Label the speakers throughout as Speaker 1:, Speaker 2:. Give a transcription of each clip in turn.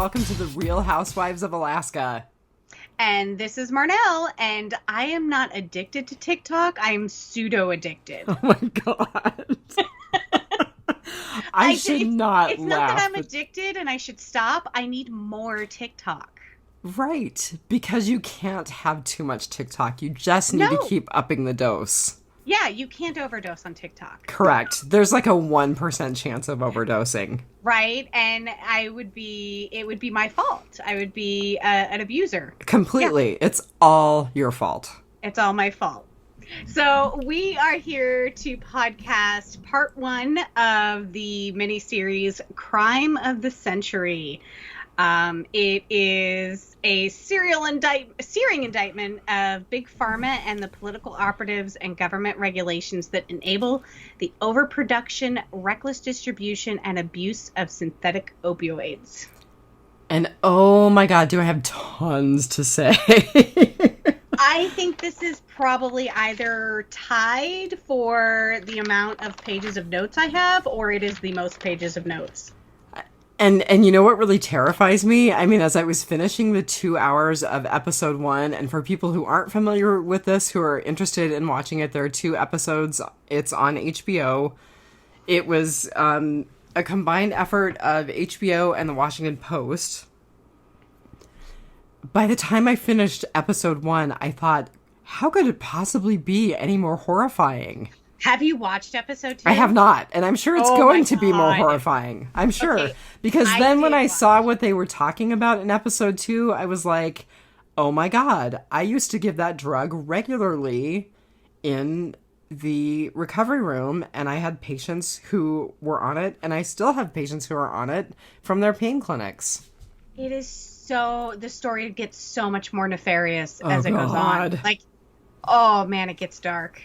Speaker 1: welcome to the Real Housewives of Alaska.
Speaker 2: And this is Marnell, and I am not addicted to TikTok. I am pseudo-addicted.
Speaker 1: Oh my God. I should not
Speaker 2: It's
Speaker 1: laugh.
Speaker 2: not that I'm addicted and I should stop. I need more TikTok.
Speaker 1: Right, because you can't have too much TikTok. You just need to keep upping the dose.
Speaker 2: Yeah, you can't overdose on TikTok.
Speaker 1: Correct. There's like a 1% chance of overdosing.
Speaker 2: Right, and it would be my fault. I would be an abuser.
Speaker 1: Completely. Yeah. It's all your fault.
Speaker 2: It's all my fault. So we are here to podcast part 1 of the miniseries Crime of the Century. It is a searing indictment of Big Pharma and the political operatives and government regulations that enable the overproduction, reckless distribution, and abuse of synthetic opioids.
Speaker 1: And oh my God, do I have tons to say.
Speaker 2: I think this is probably either tied for the amount of pages of notes I have, or it is the most pages of notes.
Speaker 1: And you know what really terrifies me? I mean, as I was finishing the 2 hours of episode 1, and for people who aren't familiar with this, who are interested in watching it, there are 2 episodes. It's on HBO. It was a combined effort of HBO and the Washington Post. By the time I finished episode 1, I thought, how could it possibly be any more horrifying?
Speaker 2: Have you watched episode 2?
Speaker 1: I have not, and I'm sure it's going to be more horrifying. I'm sure. Okay. Because then when I saw what they were talking about in episode 2, I was like, oh my God, I used to give that drug regularly in the recovery room, and I had patients who were on it, and I still have patients who are on it from their pain clinics.
Speaker 2: It is so, the story gets so much more nefarious as it goes on. Like, oh man, it gets dark.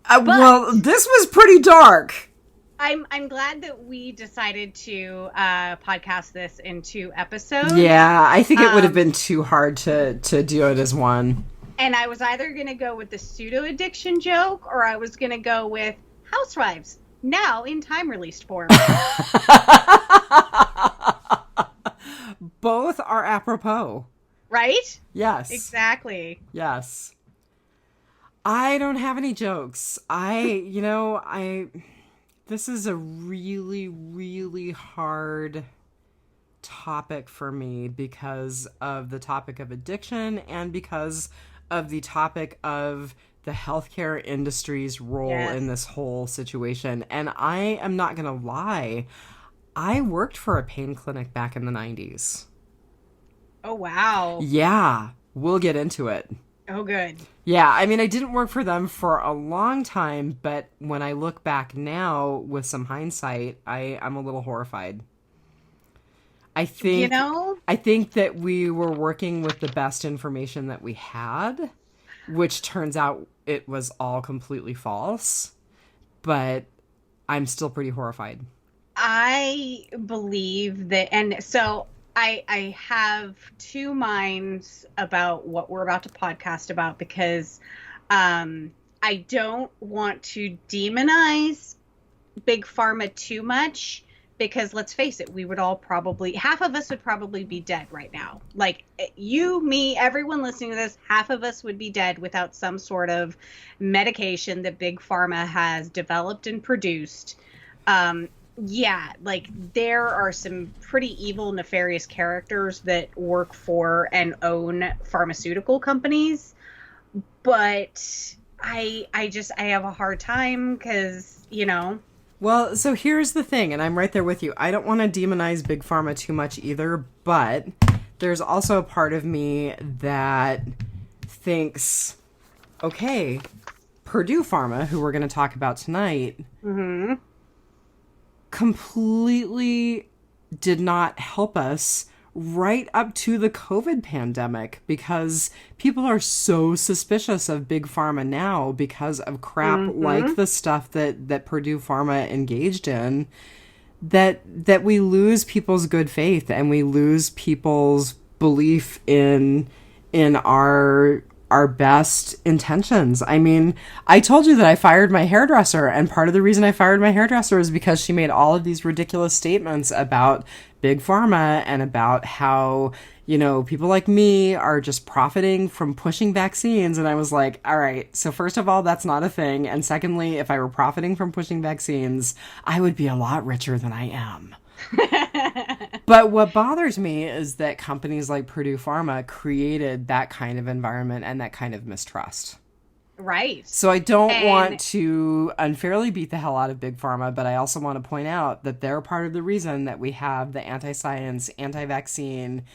Speaker 1: Well, this was pretty dark.
Speaker 2: I'm glad that we decided to podcast this in 2 episodes.
Speaker 1: Yeah, I think it would have been too hard to do it as one.
Speaker 2: And I was either going to go with the pseudo-addiction joke, or I was going to go with Housewives, now in time-released form.
Speaker 1: Both are apropos.
Speaker 2: Right?
Speaker 1: Yes.
Speaker 2: Exactly.
Speaker 1: Yes. I don't have any jokes. This is a really, really hard topic for me because of the topic of addiction and because of the topic of the healthcare industry's role in this whole situation. And I am not going to lie. I worked for a pain clinic back in the 90s.
Speaker 2: Oh, wow.
Speaker 1: Yeah. We'll get into it.
Speaker 2: Oh, good.
Speaker 1: Yeah, I mean, I didn't work for them for a long time, but when I look back now with some hindsight, I'm a little horrified. I think that we were working with the best information that we had, which turns out it was all completely false, but I'm still pretty horrified.
Speaker 2: I believe that, and so I have 2 minds about what we're about to podcast about, because I don't want to demonize Big Pharma too much, because let's face it, we would all probably, half of us would probably be dead right now. Like you, me, everyone listening to this, half of us would be dead without some sort of medication that Big Pharma has developed and produced. Yeah, like there are some pretty evil, nefarious characters that work for and own pharmaceutical companies, but I have a hard time because,
Speaker 1: Well, so here's the thing, and I'm right there with you. I don't want to demonize Big Pharma too much either, but there's also a part of me that thinks, okay, Purdue Pharma, who we're going to talk about tonight, completely did not help us right up to the COVID pandemic, because people are so suspicious of Big Pharma now because of crap like the stuff that Purdue Pharma engaged in, that we lose people's good faith and we lose people's belief in our our best intentions. I mean, I told you that I fired my hairdresser, and part of the reason I fired my hairdresser is because she made all of these ridiculous statements about Big Pharma and about how, you know, people like me are just profiting from pushing vaccines. And I was like, all right, so first of all, that's not a thing. And secondly, if I were profiting from pushing vaccines, I would be a lot richer than I am. But what bothers me is that companies like Purdue Pharma created that kind of environment and that kind of mistrust.
Speaker 2: Right.
Speaker 1: So I don't want to unfairly beat the hell out of Big Pharma, but I also want to point out that they're part of the reason that we have the anti-science, anti-vaccine,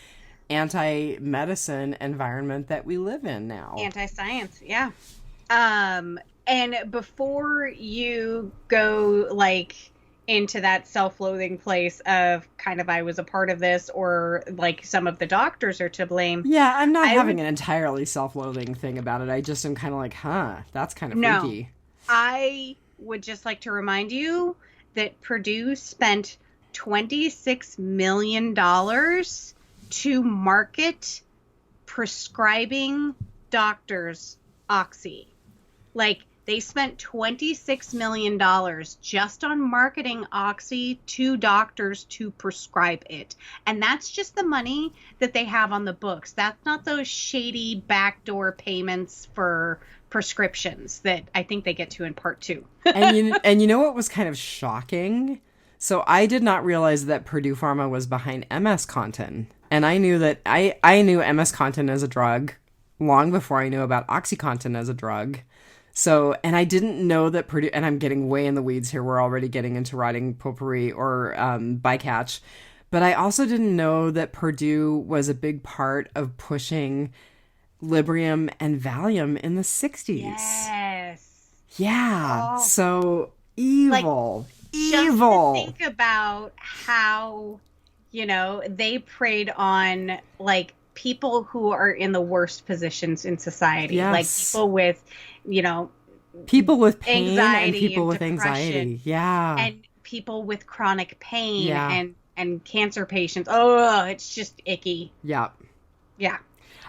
Speaker 1: anti-medicine environment that we live in now.
Speaker 2: Anti-science, yeah. And before you go, like, into that self-loathing place of kind of I was a part of this, or like some of the doctors are to blame.
Speaker 1: Yeah, I'm not having an entirely self-loathing thing about it. I just am kind of like, that's kind of freaky.
Speaker 2: I would just like to remind you that Purdue spent $26 million to market prescribing doctors Oxy. Like, they spent $26 million just on marketing Oxy to doctors to prescribe it. And that's just the money that they have on the books. That's not those shady backdoor payments for prescriptions that I think they get to in part 2.
Speaker 1: And you know what was kind of shocking? So I did not realize that Purdue Pharma was behind MS Contin. And I knew that I knew MS Contin as a drug long before I knew about OxyContin as a drug. So, and I didn't know that Purdue, and I'm getting way in the weeds here. We're already getting into writing potpourri or bycatch. But I also didn't know that Purdue was a big part of pushing Librium and Valium in the 60s.
Speaker 2: Yes.
Speaker 1: Yeah. Oh. So evil.
Speaker 2: Just to think about how, you know, they preyed on, like, people who are in the worst positions in society. Yes. Like people with, you know,
Speaker 1: people with pain and people with anxiety. Yeah.
Speaker 2: And people with chronic pain and cancer patients. Oh, it's just icky.
Speaker 1: Yeah.
Speaker 2: Yeah.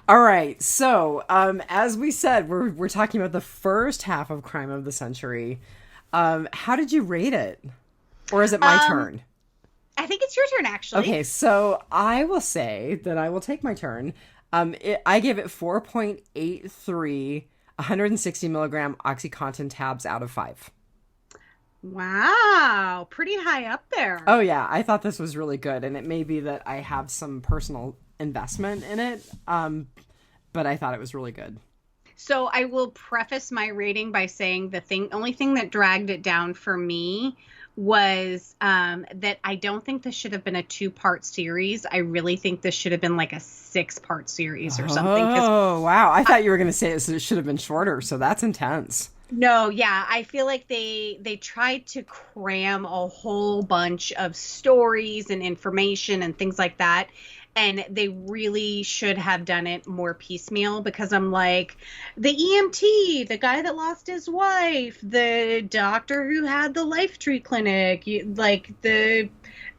Speaker 1: All right. So, as we said, we're talking about the first half of Crime of the Century. How did you rate it? Or is it my turn?
Speaker 2: I think it's your turn, actually.
Speaker 1: Okay, so I will say that I will take my turn. I gave it 4.83 160 milligram OxyContin tabs out of 5.
Speaker 2: Wow, pretty high up there.
Speaker 1: Oh, yeah, I thought this was really good, and it may be that I have some personal investment in it, but I thought it was really good.
Speaker 2: So I will preface my rating by saying the only thing that dragged it down for me was that I don't think this should have been a 2-part series. I really think this should have been like a 6-part series or something.
Speaker 1: Oh, wow. I thought you were going to say it should have been shorter, so that's intense.
Speaker 2: No, yeah. I feel like they tried to cram a whole bunch of stories and information and things like that. And they really should have done it more piecemeal, because I'm like, the EMT, the guy that lost his wife, the doctor who had the Life Tree clinic, like the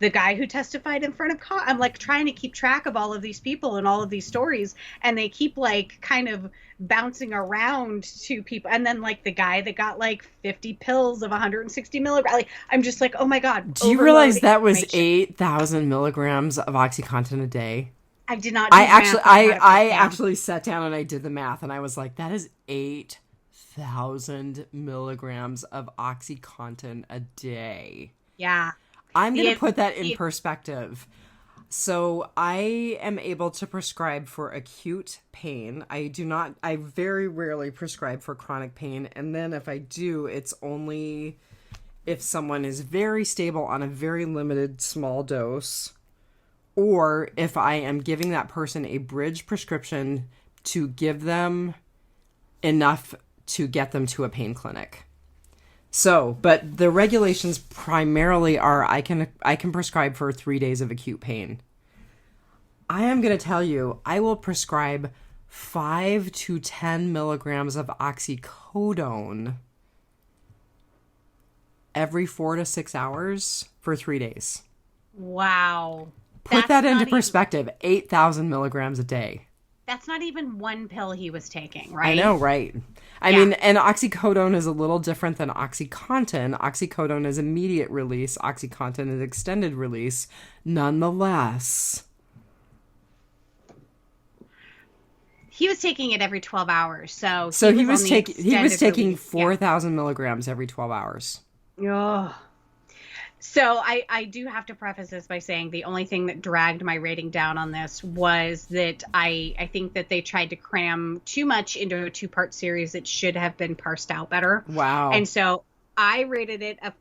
Speaker 2: guy who testified in front of I'm like trying to keep track of all of these people and all of these stories, and they keep like kind of bouncing around to people, and then like the guy that got like 50 pills of 160 milligrams. Like, I'm just like, oh my god.
Speaker 1: Do you realize that was 8,000 milligrams of OxyContin a day?
Speaker 2: I did not.
Speaker 1: I actually sat down and I did the math, and I was like, that is 8,000 milligrams of OxyContin a day.
Speaker 2: Yeah.
Speaker 1: I'm going to put that in perspective. So I am able to prescribe for acute pain. I very rarely prescribe for chronic pain. And then if I do, it's only if someone is very stable on a very limited small dose, or if I am giving that person a bridge prescription to give them enough to get them to a pain clinic. So, but the regulations primarily are I can prescribe for 3 days of acute pain. I am going to tell you, I will prescribe 5 to 10 milligrams of oxycodone every 4 to 6 hours for 3 days.
Speaker 2: Wow.
Speaker 1: Put that into perspective, 8,000 milligrams a day.
Speaker 2: that's not even one pill he was taking, right?
Speaker 1: I know, right? I mean, and oxycodone is a little different than OxyContin. OxyCodone is immediate release. OxyContin is extended release. Nonetheless,
Speaker 2: he was taking it every 12 hours. So
Speaker 1: he was taking 4,000 milligrams every 12 hours.
Speaker 2: Oh. So I do have to preface this by saying the only thing that dragged my rating down on this was that I think that they tried to cram too much into a 2-part series that should have been parsed out better.
Speaker 1: Wow.
Speaker 2: And so I rated it a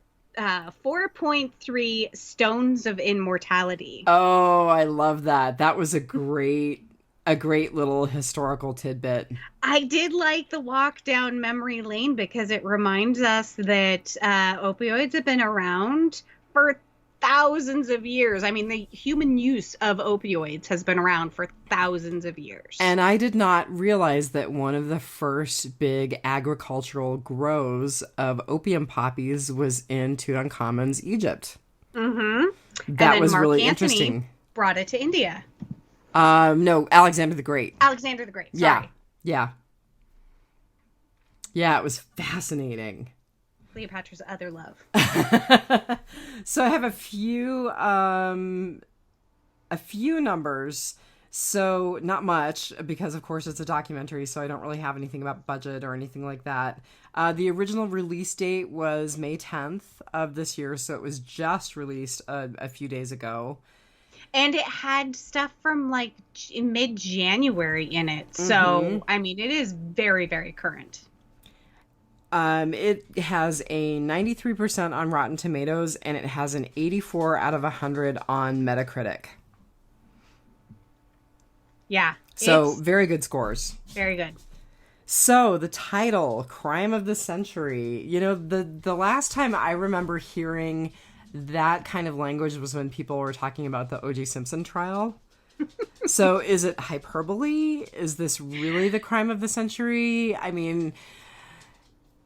Speaker 2: 4.3 Stones of Immortality.
Speaker 1: Oh, I love that. That was a great little historical tidbit.
Speaker 2: I did like the walk down memory lane because it reminds us that opioids have been around for thousands of years. I mean, the human use of opioids has been around for thousands of years.
Speaker 1: And I did not realize that one of the first big agricultural grows of opium poppies was in Tutankhamun's Egypt.
Speaker 2: Mm-hmm.
Speaker 1: That was
Speaker 2: Mark
Speaker 1: really
Speaker 2: Antony
Speaker 1: interesting.
Speaker 2: Brought it to India.
Speaker 1: No, Alexander the Great.
Speaker 2: Alexander the Great, sorry.
Speaker 1: Yeah, it was fascinating.
Speaker 2: Cleopatra's other love.
Speaker 1: So I have a few numbers. So not much, because of course it's a documentary, so I don't really have anything about budget or anything like that. The original release date was May 10th of this year, so it was just released a few days ago.
Speaker 2: And it had stuff from like mid-January in it. So, I mean, it is very, very current.
Speaker 1: It has a 93% on Rotten Tomatoes, and it has an 84 out of 100 on Metacritic.
Speaker 2: Yeah.
Speaker 1: So, very good scores.
Speaker 2: Very good.
Speaker 1: So, the title, Crime of the Century. You know, the last time I remember hearing that kind of language was when people were talking about the O.J. Simpson trial. So is it hyperbole? Is this really the crime of the century? I mean,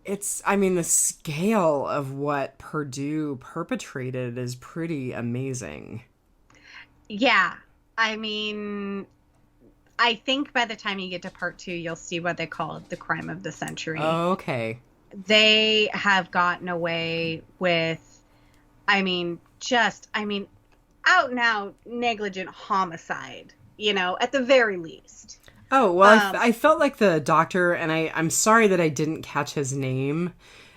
Speaker 1: the scale of what Purdue perpetrated is pretty amazing. Yeah.
Speaker 2: I mean, I think by the time you get to part 2, you'll see what they call it the crime of the century.
Speaker 1: Oh, okay.
Speaker 2: They have gotten away with, out and out negligent homicide, at the very least.
Speaker 1: Oh, well, I felt like the doctor, and I'm sorry that I didn't catch his name.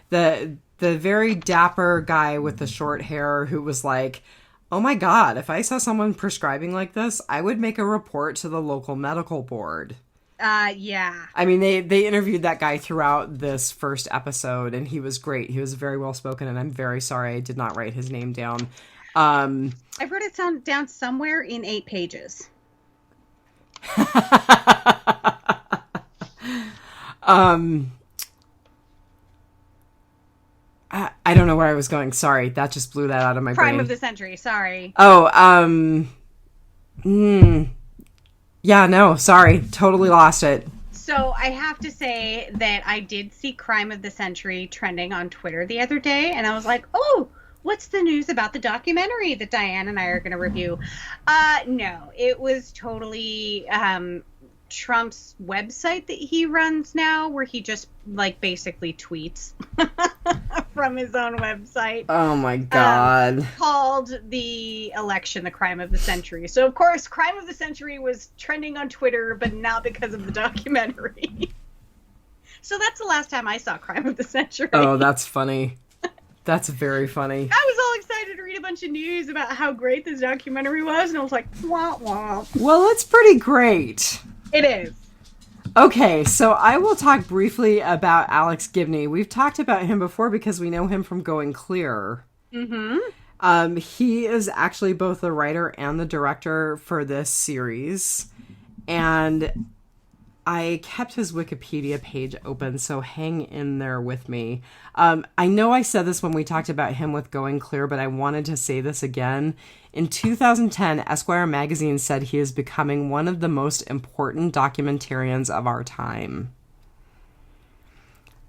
Speaker 1: The very dapper guy with the short hair who was like, oh my God, if I saw someone prescribing like this, I would make a report to the local medical board.
Speaker 2: Yeah.
Speaker 1: I mean, they interviewed that guy throughout this first episode, and he was great. He was very well spoken, and I'm very sorry I did not write his name down.
Speaker 2: I wrote it down somewhere in 8 pages.
Speaker 1: I don't know where I was going. Sorry, that just blew that out of my brain.
Speaker 2: Crime of the century. Sorry.
Speaker 1: Oh, yeah, no, sorry. Totally lost it.
Speaker 2: So I have to say that I did see Crime of the Century trending on Twitter the other day, and I was like, oh, what's the news about the documentary that Diane and I are going to review? No, it was totally Trump's website that he runs now, where he just basically tweets from his own website.
Speaker 1: Oh my God.
Speaker 2: Called the election the crime of the century. So of course, crime of the century was trending on Twitter, but not because of the documentary. So that's the last time I saw Crime of the Century.
Speaker 1: Oh, that's funny. That's very funny.
Speaker 2: I was all excited to read a bunch of news about how great this documentary was, and I was like, wah, wah.
Speaker 1: Well, it's pretty great.
Speaker 2: It is.
Speaker 1: Okay, so I will talk briefly about Alex Gibney. We've talked about him before because we know him from Going Clear. Mm-hmm. He is actually both the writer and the director for this series. And I kept his Wikipedia page open, so hang in there with me. I know I said this when we talked about him with Going Clear, but I wanted to say this again. In 2010, Esquire magazine said he is becoming one of the most important documentarians of our time.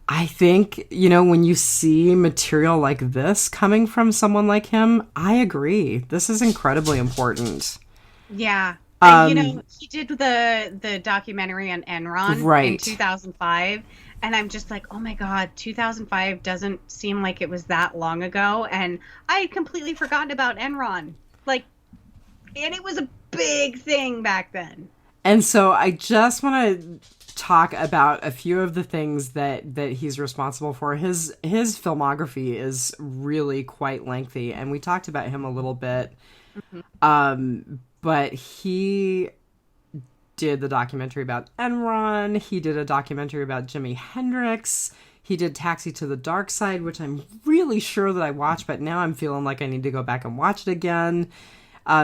Speaker 1: I think, when you see material like this coming from someone like him, I agree. This is incredibly important.
Speaker 2: Yeah. He did the documentary on Enron
Speaker 1: right.
Speaker 2: in 2005, and I'm just like, oh my God, 2005 doesn't seem like it was that long ago, and I had completely forgotten about Enron. Like, and it was a big thing back then.
Speaker 1: And so I just want to talk about a few of the things that he's responsible for. His filmography is really quite lengthy, and we talked about him a little bit. Mm-hmm. But he did the documentary about Enron. He did a documentary about Jimi Hendrix. He did Taxi to the Dark Side, which I'm really sure that I watched, but now I'm feeling like I need to go back and watch it again.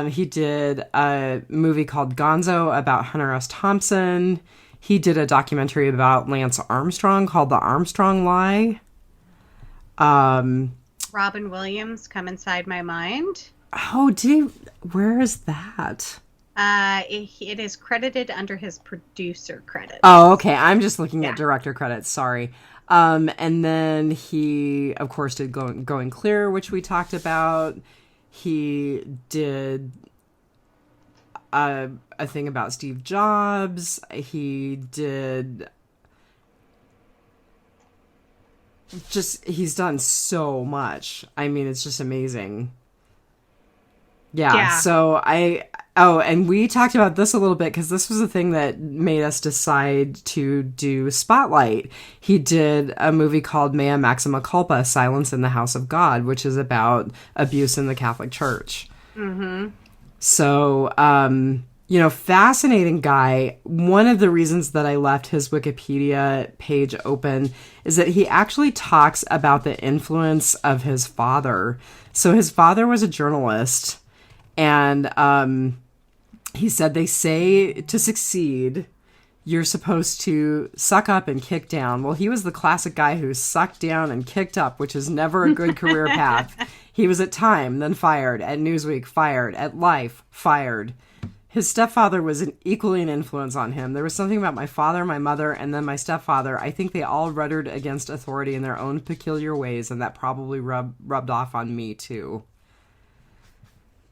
Speaker 1: He did a movie called Gonzo about Hunter S. Thompson. He did a documentary about Lance Armstrong called The Armstrong Lie.
Speaker 2: Robin Williams, Come Inside My Mind.
Speaker 1: Oh, where is that?
Speaker 2: It is credited under his producer credits.
Speaker 1: Oh, okay. I'm just looking at director credits. Sorry. And then he, of course, did Going Clear, which we talked about. He did a thing about Steve Jobs. He did he's done so much. I mean, it's just amazing. Yeah. So and we talked about this a little bit because this was the thing that made us decide to do Spotlight. He did a movie called Mea Maxima Culpa, Silence in the House of God, which is about abuse in the Catholic Church. Mm-hmm. So, fascinating guy. One of the reasons that I left his Wikipedia page open is that he actually talks about the influence of his father. So his father was a journalist. And he said they say to succeed, you're supposed to suck up and kick down. Well, he was the classic guy who sucked down and kicked up, which is never a good career path. He was at Time, then fired. At Newsweek, fired. At Life, fired. His stepfather was equally an influence on him. There was something about my father, my mother, and then my stepfather. I think they all ruddered against authority in their own peculiar ways, and that probably rubbed off on me, too.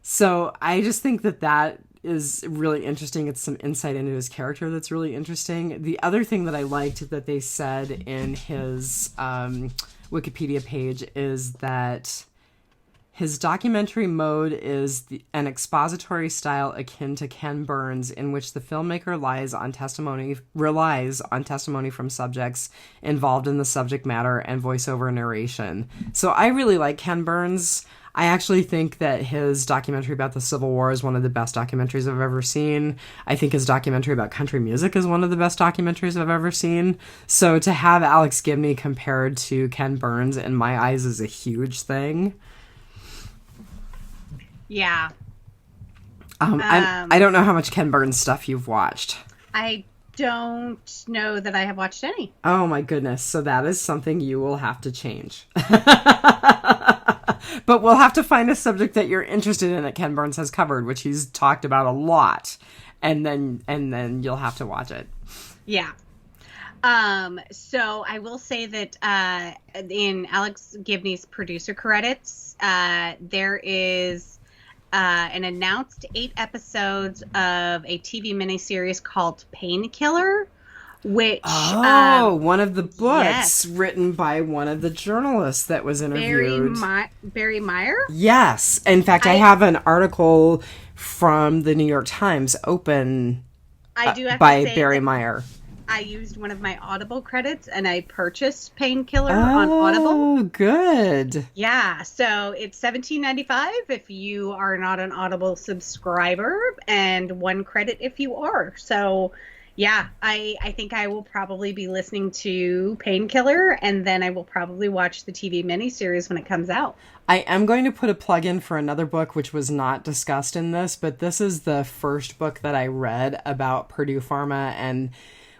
Speaker 1: So I just think that is really interesting. It's some insight into his character that's really interesting. The other thing that I liked that they said in his Wikipedia page is that his documentary mode is an expository style akin to Ken Burns, in which the filmmaker relies on testimony from subjects involved in the subject matter and voiceover narration. So I really like Ken Burns. I actually think that his documentary about the Civil War is one of the best documentaries I've ever seen. I think his documentary about country music is one of the best documentaries I've ever seen. So to have Alex Gibney compared to Ken Burns, in my eyes, is a huge thing.
Speaker 2: Yeah.
Speaker 1: I don't know how much Ken Burns stuff you've watched.
Speaker 2: I don't know that I have watched any.
Speaker 1: Oh my goodness. So that is something you will have to change. But we'll have to find a subject that you're interested in that Ken Burns has covered, which he's talked about a lot. And then you'll have to watch it.
Speaker 2: Yeah. So I will say that in Alex Gibney's producer credits, there is an announced 8 episodes of a TV miniseries called Painkiller, which
Speaker 1: one of the books written by one of the journalists that was interviewed.
Speaker 2: Barry Meyer?
Speaker 1: Yes. In fact, I have an article from the New York Times open by Barry Meyer.
Speaker 2: I used one of my Audible credits and I purchased Painkiller on Audible.
Speaker 1: Oh, good.
Speaker 2: Yeah, so it's $17.95 if you are not an Audible subscriber, and 1 credit if you are. So, yeah, I think I will probably be listening to Painkiller, and then I will probably watch the TV miniseries when it comes out.
Speaker 1: I am going to put a plug in for another book which was not discussed in this, but this is the first book that I read about Purdue Pharma, and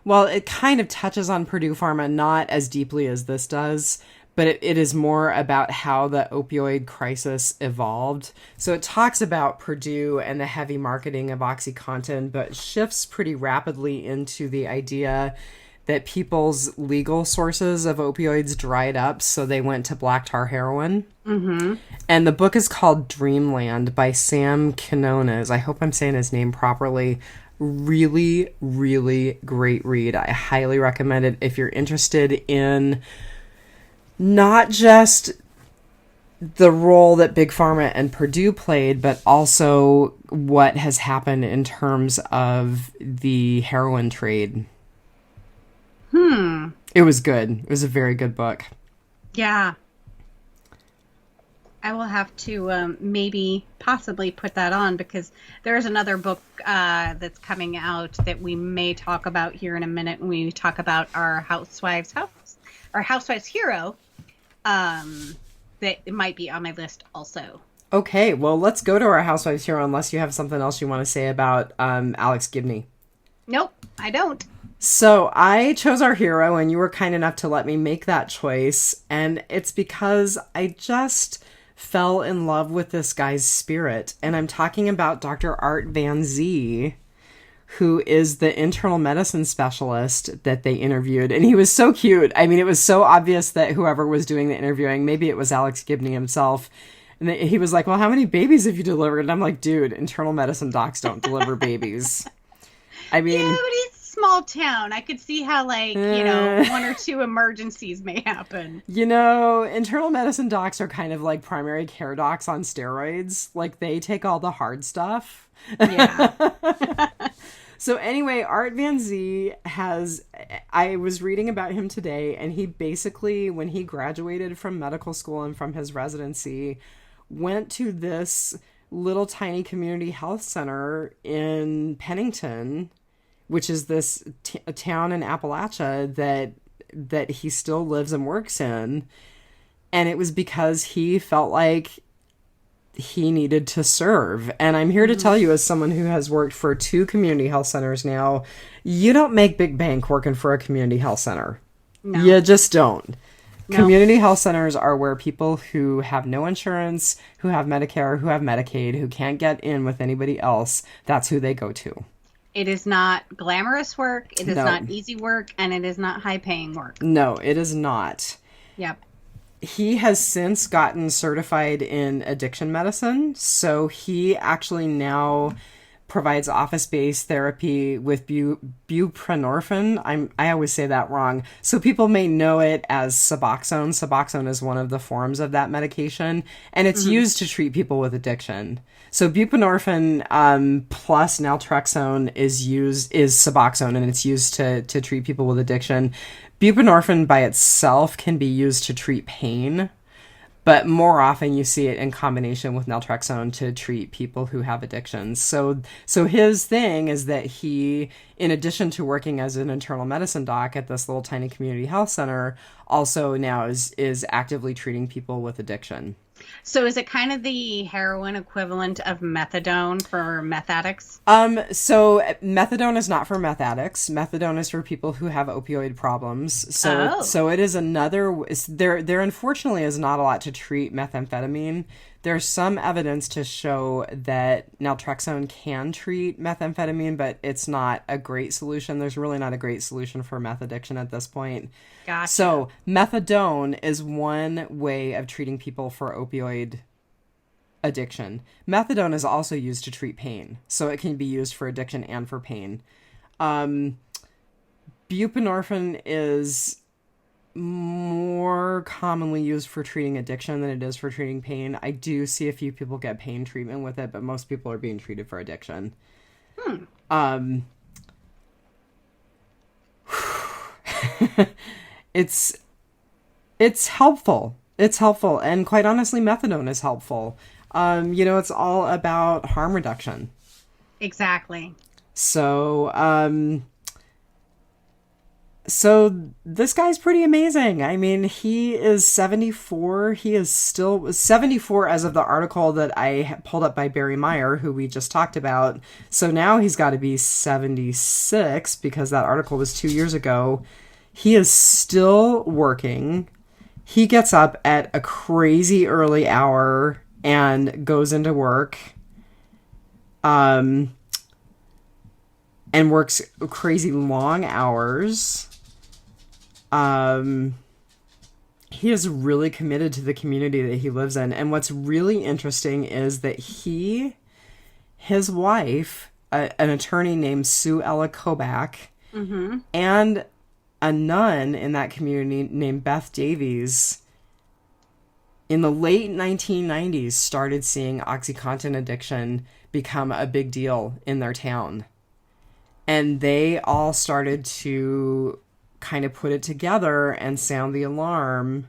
Speaker 1: well, it kind of touches on Purdue Pharma, not as deeply as this does, but it is more about how the opioid crisis evolved. So it talks about Purdue and the heavy marketing of OxyContin, but shifts pretty rapidly into the idea that people's legal sources of opioids dried up, so they went to black tar heroin.
Speaker 2: Mm-hmm.
Speaker 1: And the book is called Dreamland by Sam Quinones. I hope I'm saying his name properly. Really, really great read. I highly recommend it if you're interested in not just the role that Big Pharma and Purdue played, but also what has happened in terms of the heroin trade. It was good. It was a very good book.
Speaker 2: Yeah. I will have to maybe possibly put that on, because there's another book that's coming out that we may talk about here in a minute when we talk about our Housewives Hero. That it might be on my list also.
Speaker 1: Okay, well, let's go to our Housewives Hero unless you have something else you want to say about Alex Gibney.
Speaker 2: Nope, I don't.
Speaker 1: So I chose our hero, and you were kind enough to let me make that choice, and it's because I just fell in love with this guy's spirit, and I'm talking about Dr. Art Van Zee, who is the internal medicine specialist that they interviewed, and he was so cute. I mean, it was so obvious that whoever was doing the interviewing, maybe it was Alex Gibney himself, and he was like, well, how many babies have you delivered? And I'm like, dude, internal medicine docs don't deliver babies. I mean...
Speaker 2: Yeah, but it's a small town. I could see how, like, one or two emergencies may happen.
Speaker 1: Internal medicine docs are kind of like primary care docs on steroids. Like, they take all the hard stuff.
Speaker 2: Yeah.
Speaker 1: So anyway, Art Van Zee I was reading about him today, and he basically, when he graduated from medical school and from his residency, went to this little tiny community health center in Pennington, which is this a town in Appalachia that he still lives and works in. And it was because he felt like he needed to serve. And I'm here to tell you, as someone who has worked for 2 community health centers now, you don't make big bank working for a community health center. No. You just don't. No. Community health centers are where people who have no insurance, who have Medicare, who have Medicaid, who can't get in with anybody else, that's who they go to.
Speaker 2: It is not glamorous work, it is not easy work, and it is not high-paying work.
Speaker 1: No, it is not.
Speaker 2: Yep.
Speaker 1: He has since gotten certified in addiction medicine, so he actually now provides office-based therapy with buprenorphine. I always say that wrong. So people may know it as Suboxone. Suboxone is one of the forms of that medication, and it's used to treat people with addiction. So buprenorphine plus naltrexone is Suboxone, and it's used to treat people with addiction. Buprenorphine by itself can be used to treat pain, but more often you see it in combination with naltrexone to treat people who have addictions. So his thing is that he, in addition to working as an internal medicine doc at this little tiny community health center, also now is actively treating people with addiction.
Speaker 2: So is it kind of the heroin equivalent of methadone for meth addicts?
Speaker 1: So methadone is not for meth addicts. Methadone is for people who have opioid problems. So it is there unfortunately is not a lot to treat methamphetamine. There's some evidence to show that naltrexone can treat methamphetamine, but it's not a great solution. There's really not a great solution for meth addiction at this point.
Speaker 2: Gotcha.
Speaker 1: So methadone is one way of treating people for opioid addiction. Methadone is also used to treat pain, so it can be used for addiction and for pain. Buprenorphine is more commonly used for treating addiction than it is for treating pain. I do see a few people get pain treatment with it, but most people are being treated for addiction. It's helpful. It's helpful, and quite honestly, methadone is helpful. It's all about harm reduction. Exactly. So this guy's pretty amazing. I mean, he is 74. He is still 74 as of the article that I pulled up by Barry Meyer, who we just talked about. So now he's got to be 76 because that article was 2 years ago. He is still working. He gets up at a crazy early hour and goes into work. And works crazy long hours. He is really committed to the community that he lives in. And what's really interesting is that his wife, an attorney named Sue Ella Kobach, and a nun in that community named Beth Davies, in the late 1990s, started seeing OxyContin addiction become a big deal in their town. And they all started to kind of put it together and sound the alarm.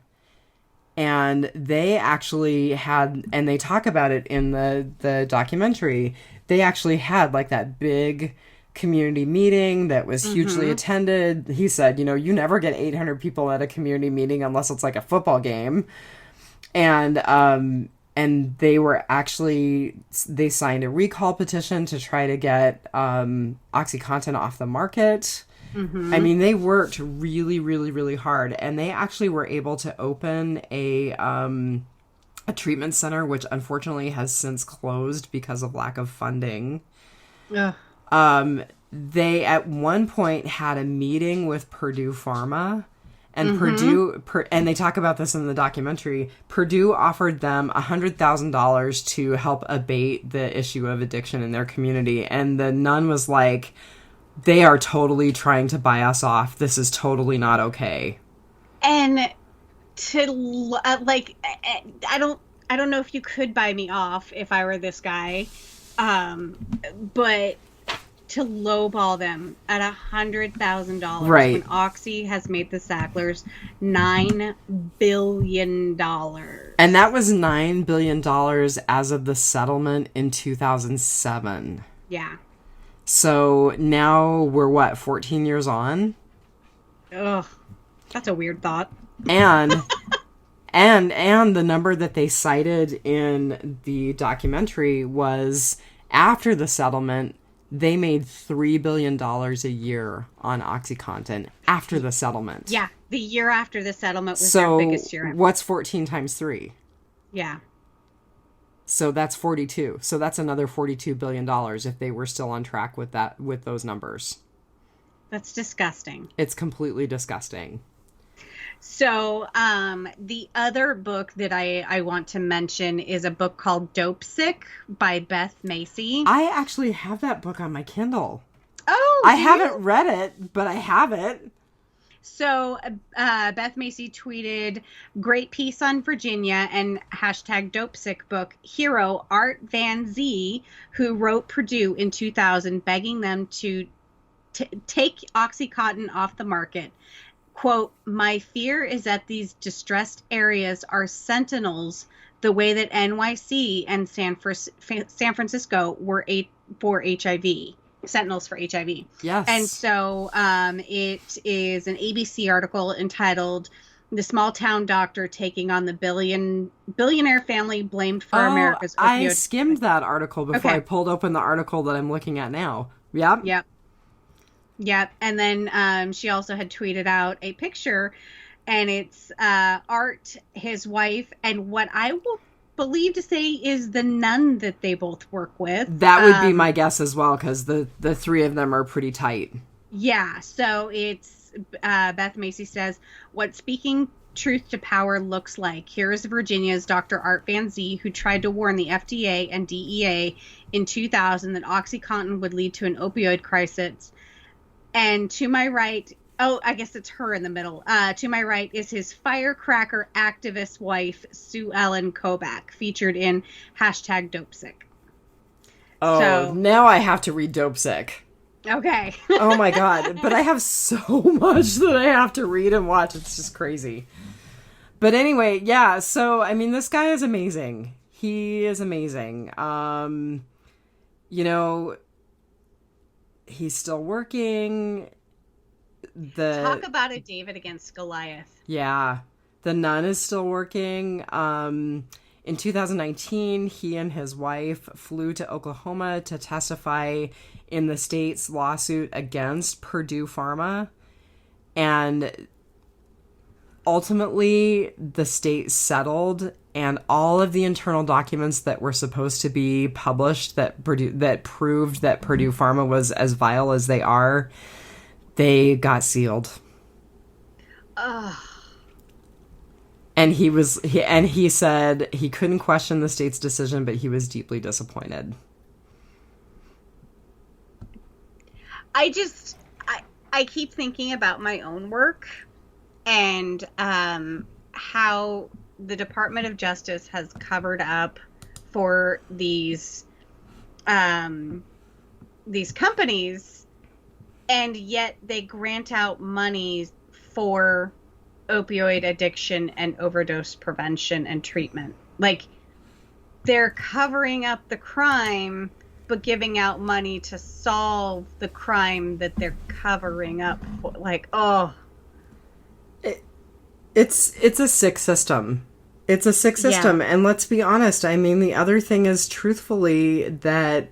Speaker 1: And they actually had, and they talk about it in the documentary, they actually had like that big community meeting that was hugely attended. He said, you never get 800 people at a community meeting unless it's like a football game. And they were actually, they signed a recall petition to try to get OxyContin off the market. I mean, they worked really, really, really hard, and they actually were able to open a treatment center, which unfortunately has since closed because of lack of funding. Yeah. They at one point had a meeting with Purdue Pharma, and and they talk about this in the documentary. Purdue offered them $100,000 to help abate the issue of addiction in their community, and the nun was like, they are totally trying to buy us off. This is totally not okay.
Speaker 2: And to I don't know if you could buy me off if I were this guy, but to lowball them at $100,000,
Speaker 1: right,
Speaker 2: when Oxy has made the Stacklers $9 billion,
Speaker 1: and that was $9 billion as of the settlement in 2007.
Speaker 2: Yeah.
Speaker 1: So now we're 14 years on?
Speaker 2: Ugh, that's a weird thought.
Speaker 1: And and the number that they cited in the documentary was, after the settlement, they made $3 billion a year on OxyContin after the settlement.
Speaker 2: Yeah, the year after the settlement was their biggest year ever.
Speaker 1: So what's 14 times 3?
Speaker 2: Yeah.
Speaker 1: So that's 42. So that's another $42 billion if they were still on track with that, with those numbers.
Speaker 2: That's disgusting.
Speaker 1: It's completely disgusting.
Speaker 2: So the other book that I want to mention is a book called Dopesick by Beth Macy.
Speaker 1: I actually have that book on my Kindle.
Speaker 2: Oh,
Speaker 1: I haven't read it, but I have it.
Speaker 2: So Beth Macy tweeted, "Great piece on Virginia," and #Dopesick book hero Art Van Zee, who wrote Purdue in 2000, begging them to take OxyContin off the market. Quote, "My fear is that these distressed areas are sentinels the way that NYC and San Francisco were for HIV. Sentinels for HIV."
Speaker 1: Yes.
Speaker 2: And so it is an ABC article entitled "The Small Town Doctor Taking on the Billionaire Family Blamed for America's Opioid."
Speaker 1: I skimmed that article before I pulled open the article that I'm looking at now. Yep. And then she also had tweeted out a picture, and it's Art, his wife, and what I will believe to say is the nun that they both work with. That would be my guess as well, because the three of them are pretty tight.
Speaker 2: Yeah, so it's Beth Macy says, "What speaking truth to power looks like. Here is Virginia's Dr. Art Van Zee, who tried to warn the FDA and DEA in 2000 that OxyContin would lead to an opioid crisis. And to my right," oh, I guess it's her in the middle. "To my right is his firecracker activist wife, Sue Ellen Kobach, featured in #Dopesick."
Speaker 1: Oh, so, now I have to read Dopesick.
Speaker 2: Okay.
Speaker 1: Oh my God. But I have so much that I have to read and watch. It's just crazy. But anyway, yeah. So, I mean, this guy is amazing. He is amazing. He's still working.
Speaker 2: Talk about a David against Goliath.
Speaker 1: Yeah. The nun is still working. In 2019, he and his wife flew to Oklahoma to testify in the state's lawsuit against Purdue Pharma. And ultimately, the state settled, and all of the internal documents that were supposed to be published that proved that Purdue Pharma was as vile as they are, they got sealed.
Speaker 2: Ugh.
Speaker 1: And he said he couldn't question the state's decision, but he was deeply disappointed.
Speaker 2: I keep thinking about my own work and how the Department of Justice has covered up for these companies, and yet they grant out money for opioid addiction and overdose prevention and treatment. Like, they're covering up the crime but giving out money to solve the crime that they're covering up for. Like, oh,
Speaker 1: it's a sick system. It's a sick system. Yeah. And let's be honest, I mean, the other thing is, truthfully, that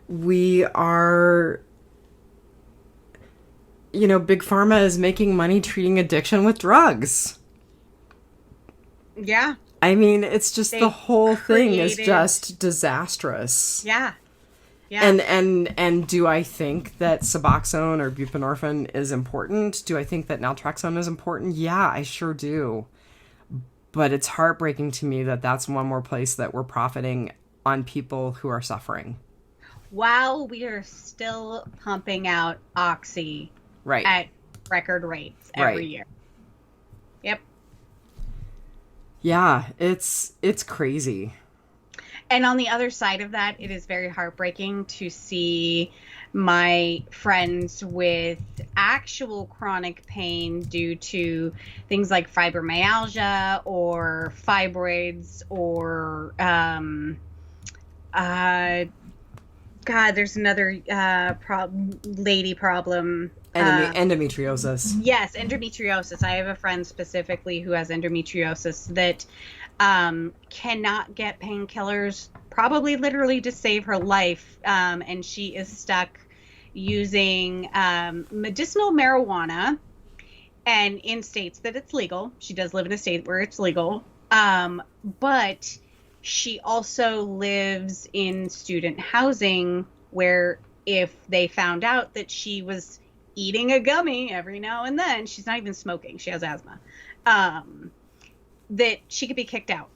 Speaker 1: we are, you know, Big Pharma is making money treating addiction with drugs.
Speaker 2: Yeah.
Speaker 1: I mean, it's just the whole thing is just disastrous.
Speaker 2: Yeah. Yeah.
Speaker 1: And do I think that Suboxone or buprenorphine is important? Do I think that naltrexone is important? Yeah, I sure do. But it's heartbreaking to me that that's one more place that we're profiting on people who are suffering.
Speaker 2: While we are still pumping out Oxy at record rates every year. Yep.
Speaker 1: Yeah, it's crazy.
Speaker 2: And on the other side of that, it is very heartbreaking to see my friends with actual chronic pain due to things like fibromyalgia or fibroids or, there's another lady problem.
Speaker 1: Endometriosis.
Speaker 2: Yes, endometriosis. I have a friend specifically who has endometriosis that cannot get painkillers, probably literally to save her life, and she is stuck using medicinal marijuana, and in states that it's legal. She does live in a state where it's legal, but she also lives in student housing where if they found out that she was eating a gummy every now and then, she's not even smoking, she has asthma, that she could be kicked out.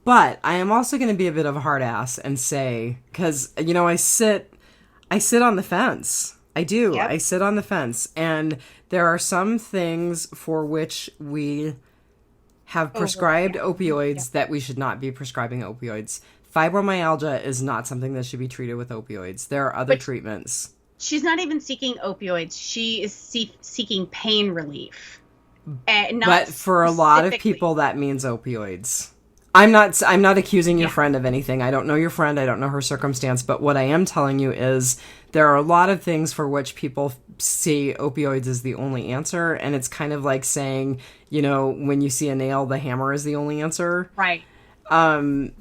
Speaker 1: But I am also going to be a bit of a hard ass and say, because, you know, I sit on the fence. I do. Yep. I sit on the fence. And there are some things for which we have prescribed opioids that we should not be prescribing opioids. Fibromyalgia is not something that should be treated with opioids. There are other treatments.
Speaker 2: She's not even seeking opioids. She is seeking pain relief.
Speaker 1: But for a lot of people, that means opioids. I'm not accusing your friend of anything. I don't know your friend. I don't know her circumstance. But what I am telling you is there are a lot of things for which people see opioids as the only answer. And it's kind of like saying, you know, when you see a nail, the hammer is the only answer.
Speaker 2: Right.
Speaker 1: I'm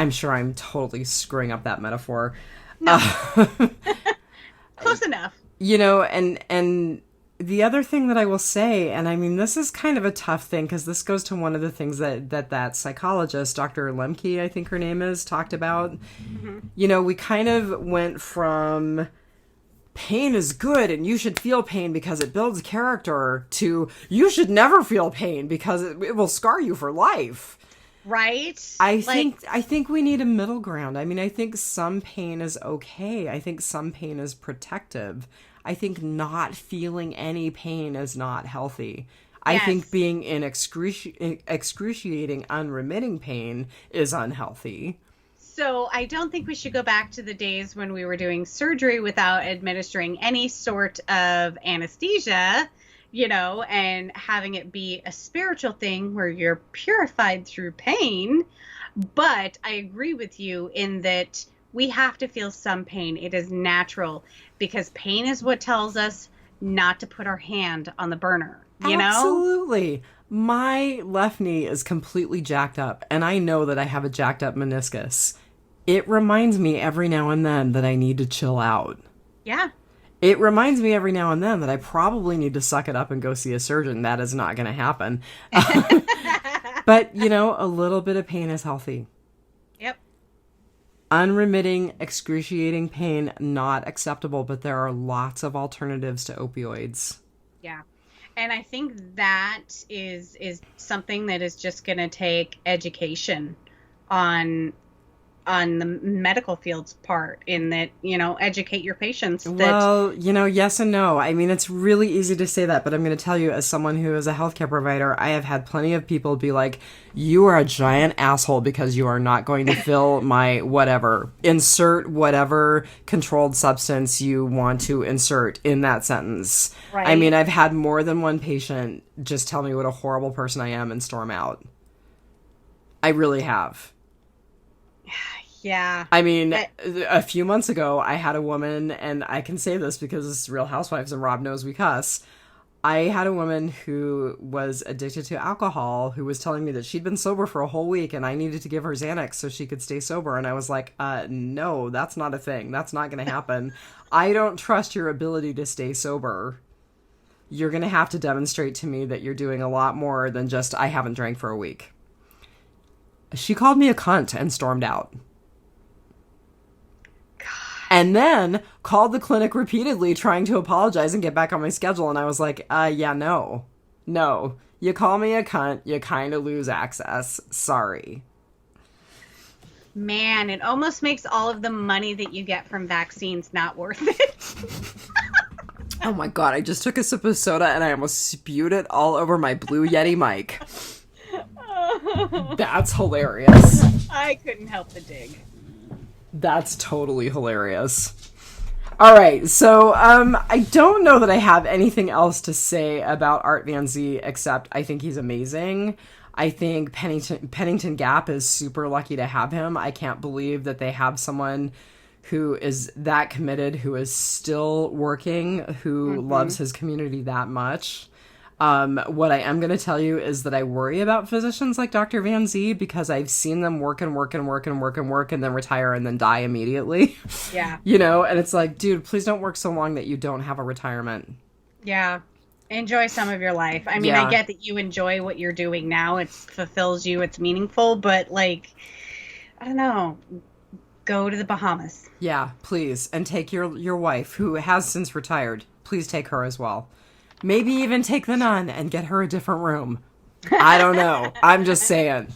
Speaker 1: sure I'm totally screwing up that metaphor.
Speaker 2: No. Close enough.
Speaker 1: You know, and the other thing that I will say, and I mean, this is kind of a tough thing because this goes to one of the things that psychologist, Dr. Lemke, I think her name is, talked about. Mm-hmm. You know, we kind of went from pain is good and you should feel pain because it builds character to you should never feel pain because it will scar you for life.
Speaker 2: Right?
Speaker 1: I think we need a middle ground. I mean, I think some pain is okay. I think some pain is protective. I think not feeling any pain is not healthy. Yes. I think being in excruciating, unremitting pain is unhealthy.
Speaker 2: So I don't think we should go back to the days when we were doing surgery without administering any sort of anesthesia, you know, and having it be a spiritual thing where you're purified through pain. But I agree with you in that we have to feel some pain. It is natural because pain is what tells us not to put our hand on the burner, you know?
Speaker 1: Absolutely. My left knee is completely jacked up, and I know that I have a jacked up meniscus. It reminds me every now and then that I need to chill out.
Speaker 2: Yeah.
Speaker 1: It reminds me every now and then that I probably need to suck it up and go see a surgeon. That is not going to happen. But, you know, a little bit of pain is healthy.
Speaker 2: Yep.
Speaker 1: Unremitting, excruciating pain, not acceptable, but there are lots of alternatives to opioids.
Speaker 2: Yeah. And I think that is something that is just going to take education on the medical field's part, in that, educate your patients.
Speaker 1: Well, yes and no. I mean, it's really easy to say that, but I'm going to tell you, as someone who is a healthcare provider, I have had plenty of people be like, you are a giant asshole because you are not going to fill my whatever. Insert whatever controlled substance you want to insert in that sentence. Right. I mean, I've had more than one patient just tell me what a horrible person I am and storm out. I really have.
Speaker 2: Yeah.
Speaker 1: I mean, a few months ago, I had a woman, and I can say this because it's Real Housewives and Rob knows we cuss. I had a woman who was addicted to alcohol who was telling me that she'd been sober for a whole week and I needed to give her Xanax so she could stay sober. And I was like, no, that's not a thing. That's not going to happen. I don't trust your ability to stay sober. You're going to have to demonstrate to me that you're doing a lot more than just, I haven't drank for a week. She called me a cunt and stormed out. And then called the clinic repeatedly trying to apologize and get back on my schedule. And I was like, yeah, no. You call me a cunt, you kind of lose access. Sorry.
Speaker 2: Man, it almost makes all of the money that you get from vaccines not worth it.
Speaker 1: Oh my God, I just took a sip of soda and I almost spewed it all over my Blue Yeti mic. That's hilarious.
Speaker 2: I couldn't help the dig.
Speaker 1: That's totally hilarious. All right, so I don't know that I have anything else to say about Art Van Zee except I think he's amazing. I think Pennington Gap is super lucky to have him. I can't believe that they have someone who is that committed, who is still working, who loves his community that much. What I am going to tell you is that I worry about physicians like Dr. Van Zee because I've seen them work and then retire and then die immediately.
Speaker 2: Yeah.
Speaker 1: And it's like, dude, please don't work so long that you don't have a retirement.
Speaker 2: Yeah. Enjoy some of your life. I mean, I get that you enjoy what you're doing now. It fulfills you. It's meaningful, but I don't know. Go to the Bahamas.
Speaker 1: Yeah, please. And take your wife, who has since retired. Please take her as well. Maybe even take the nun and get her a different room. I don't know. I'm just saying.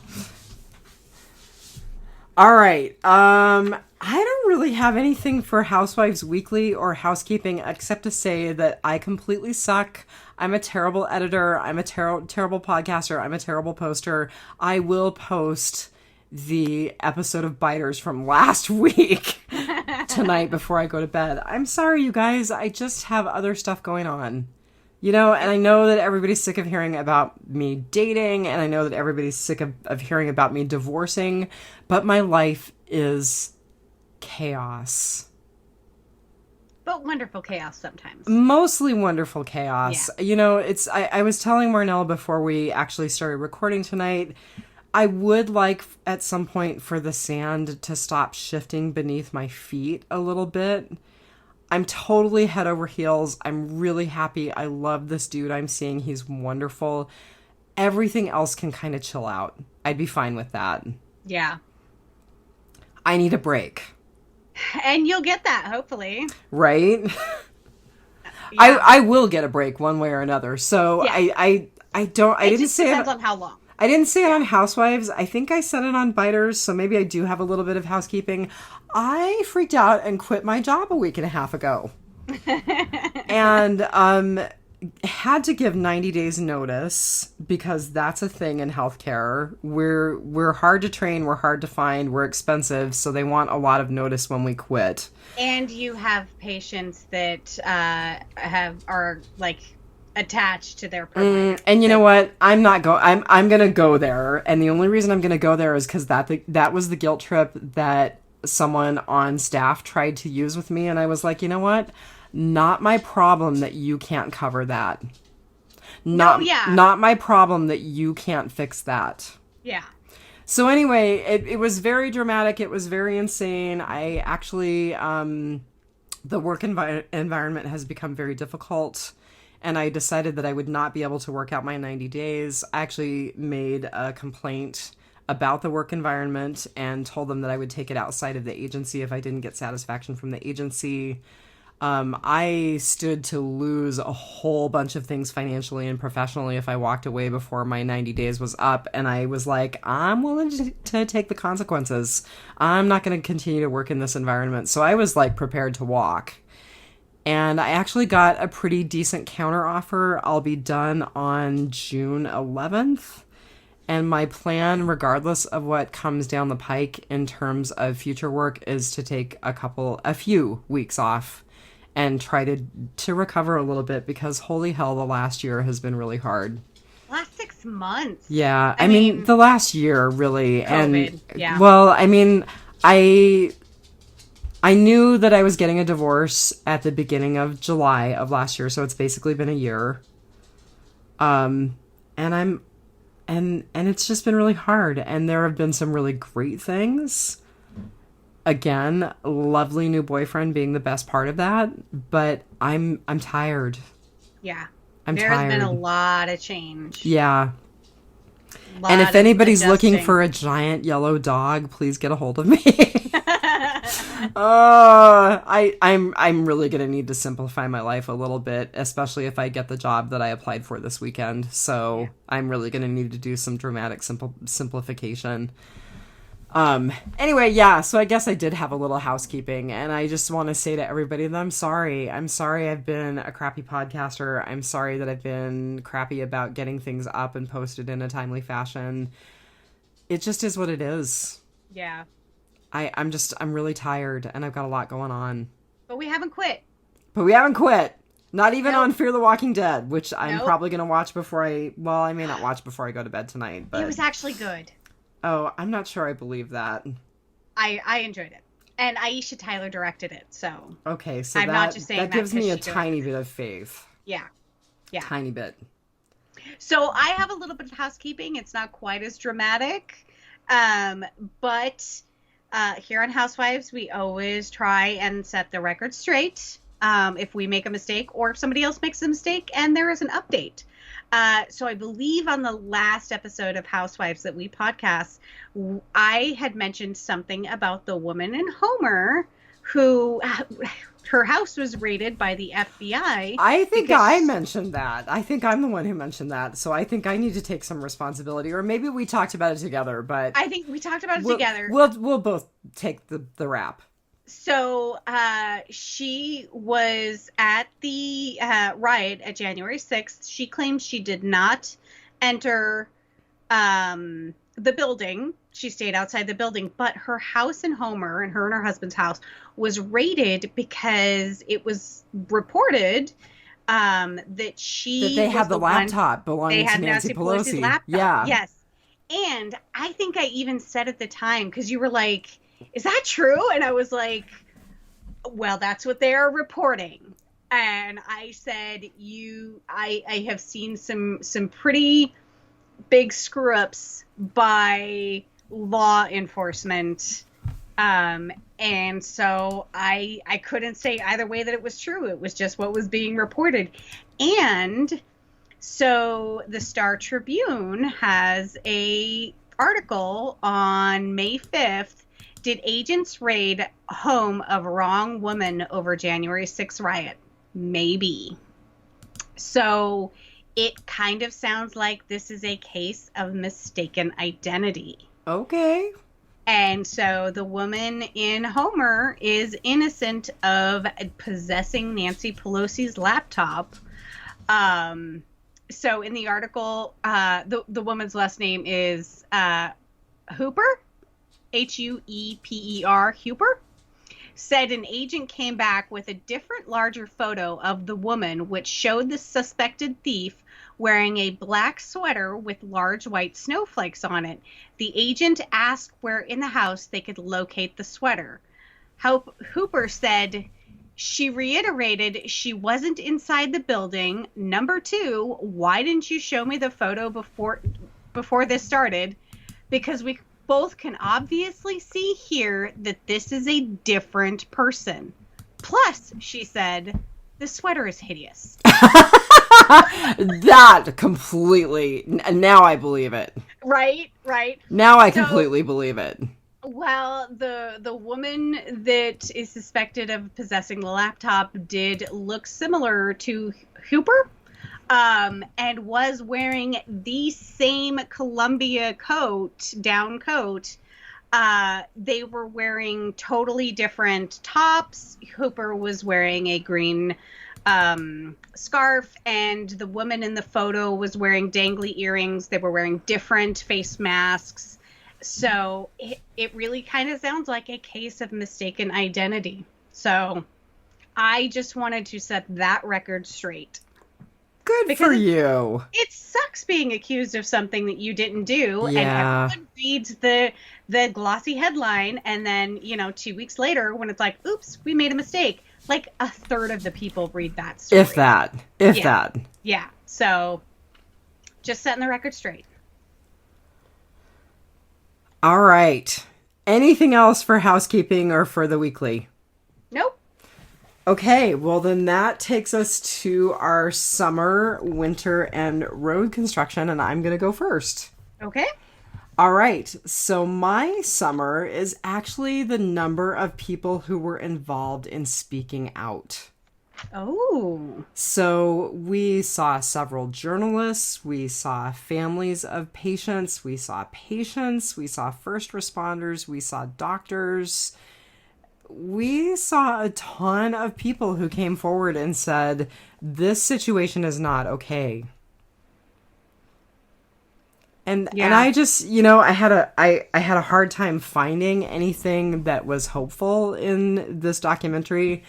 Speaker 1: All right. I don't really have anything for Housewives Weekly or housekeeping except to say that I completely suck. I'm a terrible editor. I'm a terrible podcaster. I'm a terrible poster. I will post the episode of Biters from last week tonight before I go to bed. I'm sorry, you guys. I just have other stuff going on. And I know that everybody's sick of hearing about me dating, and I know that everybody's sick of hearing about me divorcing, but my life is chaos.
Speaker 2: But wonderful chaos sometimes.
Speaker 1: Mostly wonderful chaos. Yeah. I was telling Marnell before we actually started recording tonight, I would like at some point for the sand to stop shifting beneath my feet a little bit. I'm totally head over heels. I'm really happy. I love this dude I'm seeing. He's wonderful. Everything else can kind of chill out. I'd be fine with that.
Speaker 2: Yeah.
Speaker 1: I need a break.
Speaker 2: And you'll get that, hopefully.
Speaker 1: Right? Yeah. I will get a break one way or another. So yeah. I didn't say it.
Speaker 2: Depends on how long.
Speaker 1: I didn't say it on Housewives. I think I said it on Biters, so maybe I do have a little bit of housekeeping. I freaked out and quit my job a week and a half ago. And had to give 90 days notice because that's a thing in healthcare. We're hard to train, we're hard to find, we're expensive, so they want a lot of notice when we quit.
Speaker 2: And you have patients that are attached to their provider.
Speaker 1: And you know what? I'm gonna go there, and the only reason I'm gonna go there is because that was the guilt trip that someone on staff tried to use with me, and I was like, you know what? Not my problem that you can't cover that. Not my problem that you can't fix that.
Speaker 2: Yeah.
Speaker 1: So anyway, it was very dramatic. It was very insane. I actually, the work environment has become very difficult. And I decided that I would not be able to work out my 90 days. I actually made a complaint about the work environment and told them that I would take it outside of the agency if I didn't get satisfaction from the agency. I stood to lose a whole bunch of things financially and professionally if I walked away before my 90 days was up. And I was like, I'm willing to take the consequences. I'm not going to continue to work in this environment. So I was like prepared to walk. And I actually got a pretty decent counteroffer. I'll be done on June 11th. And my plan, regardless of what comes down the pike in terms of future work, is to take a few weeks off and try to recover a little bit, because holy hell, the last year has been really hard.
Speaker 2: Last 6 months.
Speaker 1: Yeah, I mean the last year, really.
Speaker 2: COVID,
Speaker 1: and
Speaker 2: yeah.
Speaker 1: Well, I mean, I knew that I was getting a divorce at the beginning of July of last year, so it's basically been a year. And it's just been really hard, and there have been some really great things. Again, lovely new boyfriend being the best part of that, but I'm tired.
Speaker 2: Yeah.
Speaker 1: I'm
Speaker 2: tired. There's been a lot of change.
Speaker 1: Yeah. And if anybody's looking for a giant yellow dog, please get a hold of me. I'm really gonna need to simplify my life a little bit, especially if I get the job that I applied for this weekend. So I'm really gonna need to do some dramatic simplification. Anyway, yeah, so I guess I did have a little housekeeping, and I just want to say to everybody that I'm sorry. I'm sorry I've been a crappy podcaster. I'm sorry that I've been crappy about getting things up and posted in a timely fashion. It just is what it is.
Speaker 2: Yeah.
Speaker 1: I'm really tired, and I've got a lot going on.
Speaker 2: But we haven't quit.
Speaker 1: Not even on Fear the Walking Dead, which I'm probably going to watch before I may not watch before I go to bed tonight. But
Speaker 2: it was actually good.
Speaker 1: Oh, I'm not sure I believe that.
Speaker 2: I enjoyed it. And Aisha Tyler directed it, so...
Speaker 1: Okay, so I'm not just saying that gives me a tiny bit of faith.
Speaker 2: Yeah. Yeah.
Speaker 1: Tiny bit.
Speaker 2: So I have a little bit of housekeeping. It's not quite as dramatic. But here on Housewives, we always try and set the record straight if we make a mistake or if somebody else makes a mistake and there is an update. So I believe on the last episode of Housewives that we podcast, I had mentioned something about the woman in Homer who her house was raided by the FBI.
Speaker 1: I think I mentioned that. I think I'm the one who mentioned that. So I think I need to take some responsibility, or maybe we talked about it together, but
Speaker 2: I think we talked about it together.
Speaker 1: We'll both take the rap.
Speaker 2: So she was at the riot at January 6th. She claims she did not enter the building. She stayed outside the building, but her house in Homer, and her husband's house, was raided because it was reported that
Speaker 1: they had the laptop belonging to Nancy Pelosi's
Speaker 2: laptop.
Speaker 1: Yeah.
Speaker 2: Yes. And I think I even said at the time, because you were like, is that true? And I was like, well, that's what they are reporting. And I said, I have seen some pretty big screw ups by law enforcement. And so I couldn't say either way that it was true. It was just what was being reported. And so the Star Tribune has a article on May 5th. Did agents raid home of wrong woman over January 6th riot? Maybe. So it kind of sounds like this is a case of mistaken identity.
Speaker 1: Okay.
Speaker 2: And so the woman in Homer is innocent of possessing Nancy Pelosi's laptop. So in the article, the woman's last name is Hooper. Hueper, Huber, said an agent came back with a different, larger photo of the woman, which showed the suspected thief wearing a black sweater with large white snowflakes on it. The agent asked where in the house they could locate the sweater. Hooper said she reiterated she wasn't inside the building. Number 2, why didn't you show me the photo before this started? Because we both can obviously see here that this is a different person. Plus, she said, the sweater is hideous.
Speaker 1: That completely, now I believe it.
Speaker 2: Right.
Speaker 1: Now I completely believe it.
Speaker 2: Well, the woman that is suspected of possessing the laptop did look similar to Hooper, and was wearing the same Columbia coat, down coat. They were wearing totally different tops. Hooper was wearing a green scarf, and the woman in the photo was wearing dangly earrings. They were wearing different face masks. So it really kind of sounds like a case of mistaken identity. So I just wanted to set that record straight.
Speaker 1: Good for you.
Speaker 2: It sucks being accused of something that you didn't do.
Speaker 1: Yeah.
Speaker 2: And everyone reads the glossy headline. And then, 2 weeks later, when it's like, oops, we made a mistake. Like a third of the people read that story.
Speaker 1: If that.
Speaker 2: Yeah. So just setting the record straight.
Speaker 1: All right. Anything else for housekeeping or for the weekly?
Speaker 2: Nope.
Speaker 1: Okay, well then that takes us to our summer, winter, and road construction, and I'm going to go first.
Speaker 2: Okay.
Speaker 1: All right, so my summer is actually the number of people who were involved in speaking out.
Speaker 2: Oh.
Speaker 1: So we saw several journalists, we saw families of patients, we saw first responders, we saw doctors. We saw a ton of people who came forward and said, this situation is not okay. And I just, I had a hard time finding anything that was hopeful in this documentary.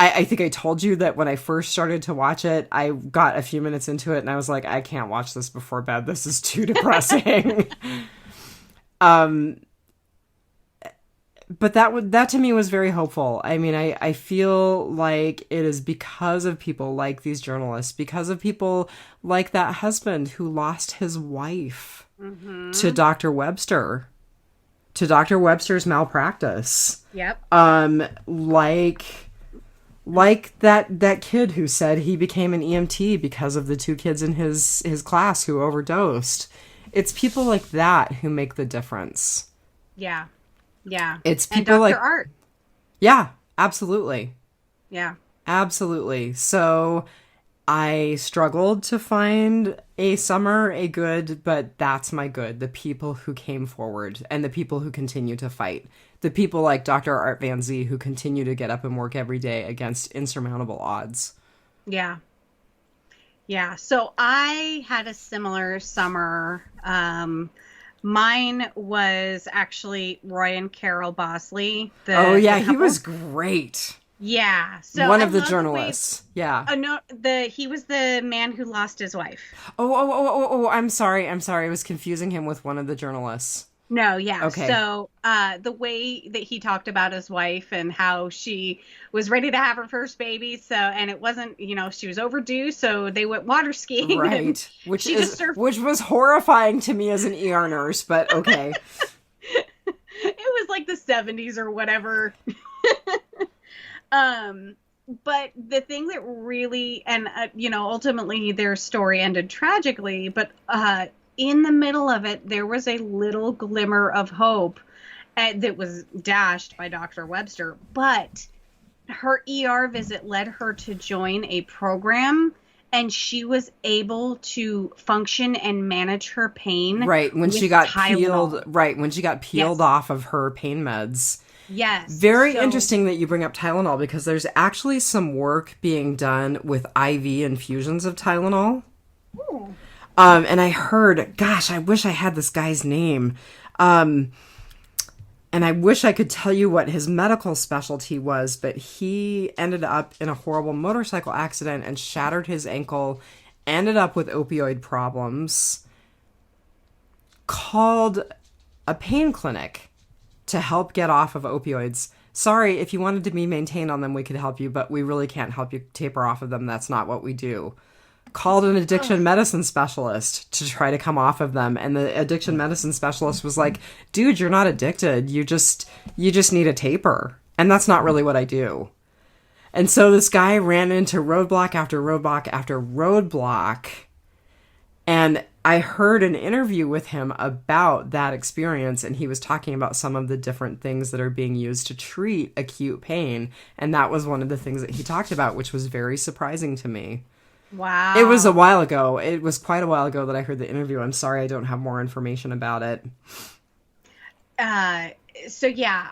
Speaker 1: I think I told you that when I first started to watch it, I got a few minutes into it and I was like, I can't watch this before bed. This is too depressing. But that to me was very hopeful. I mean, I feel like it is because of people like these journalists, because of people like that husband who lost his wife to Dr. Webster, to Dr. Webster's malpractice.
Speaker 2: Yep.
Speaker 1: Like that kid who said he became an EMT because of the two kids in his class who overdosed. It's people like that who make the difference.
Speaker 2: Yeah. Yeah.
Speaker 1: It's people like
Speaker 2: Dr. Art.
Speaker 1: Yeah, absolutely.
Speaker 2: Yeah.
Speaker 1: Absolutely. So I struggled to find a summer, a good, but that's my good. The people who came forward and the people who continue to fight. The people like Dr. Art Van Zee who continue to get up and work every day against insurmountable odds.
Speaker 2: Yeah. Yeah. So I had a similar summer. Mine was actually Roy and Carol Bosley.
Speaker 1: He was great.
Speaker 2: Yeah. So
Speaker 1: one of the journalists. Yeah.
Speaker 2: No, he was the man who lost his wife.
Speaker 1: Oh, I'm sorry. I was confusing him with one of the journalists.
Speaker 2: No, yeah.
Speaker 1: Okay.
Speaker 2: So the way that he talked about his wife and how she was ready to have her first baby, and it wasn't, she was overdue, so they went water skiing.
Speaker 1: Right. Which was horrifying to me as an ER nurse, but okay.
Speaker 2: It was like the 70s or whatever. But the thing that really, and ultimately their story ended tragically, but in the middle of it, there was a little glimmer of hope that was dashed by Dr. Webster. But her ER visit led her to join a program, and she was able to function and manage her pain.
Speaker 1: Right, when she got peeled. Right, when she got peeled off of her pain meds.
Speaker 2: Yes.
Speaker 1: Very interesting that you bring up Tylenol, because there's actually some work being done with IV infusions of Tylenol.
Speaker 2: Ooh.
Speaker 1: And I heard, gosh, I wish I had this guy's name. And I wish I could tell you what his medical specialty was, but he ended up in a horrible motorcycle accident and shattered his ankle, ended up with opioid problems, called a pain clinic to help get off of opioids. Sorry, if you wanted to be maintained on them, we could help you, but we really can't help you taper off of them. That's not what we do. Called an addiction medicine specialist to try to come off of them, and the addiction medicine specialist was like, dude, you're not addicted, you just need a taper, and that's not really what I do. And so this guy ran into roadblock after roadblock after roadblock, and I heard an interview with him about that experience, and he was talking about some of the different things that are being used to treat acute pain. And that was one of the things that he talked about, which was very surprising to me.
Speaker 2: Wow.
Speaker 1: It was a while ago. It was quite a while ago that I heard the interview. I'm sorry I don't have more information about it.
Speaker 2: So yeah,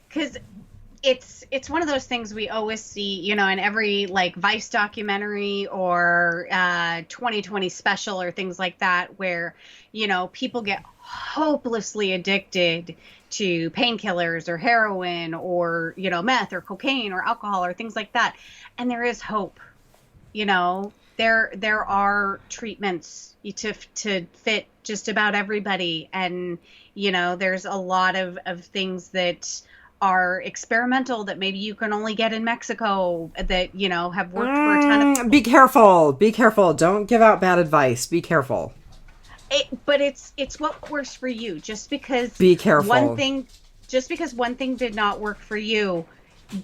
Speaker 2: because it's one of those things we always see, you know, in every like Vice documentary or 2020 special or things like that, where, you know, people get hopelessly addicted to painkillers or heroin or, you know, meth or cocaine or alcohol or things like that. And there is hope, you know, there are treatments to fit just about everybody. And, you know, there's a lot of things that are experimental that maybe you can only get in Mexico that, you know, have worked for a ton of people.
Speaker 1: Be careful. Don't give out bad advice. Be careful.
Speaker 2: But it's what works for you. Just because
Speaker 1: be careful.
Speaker 2: one thing did not work for you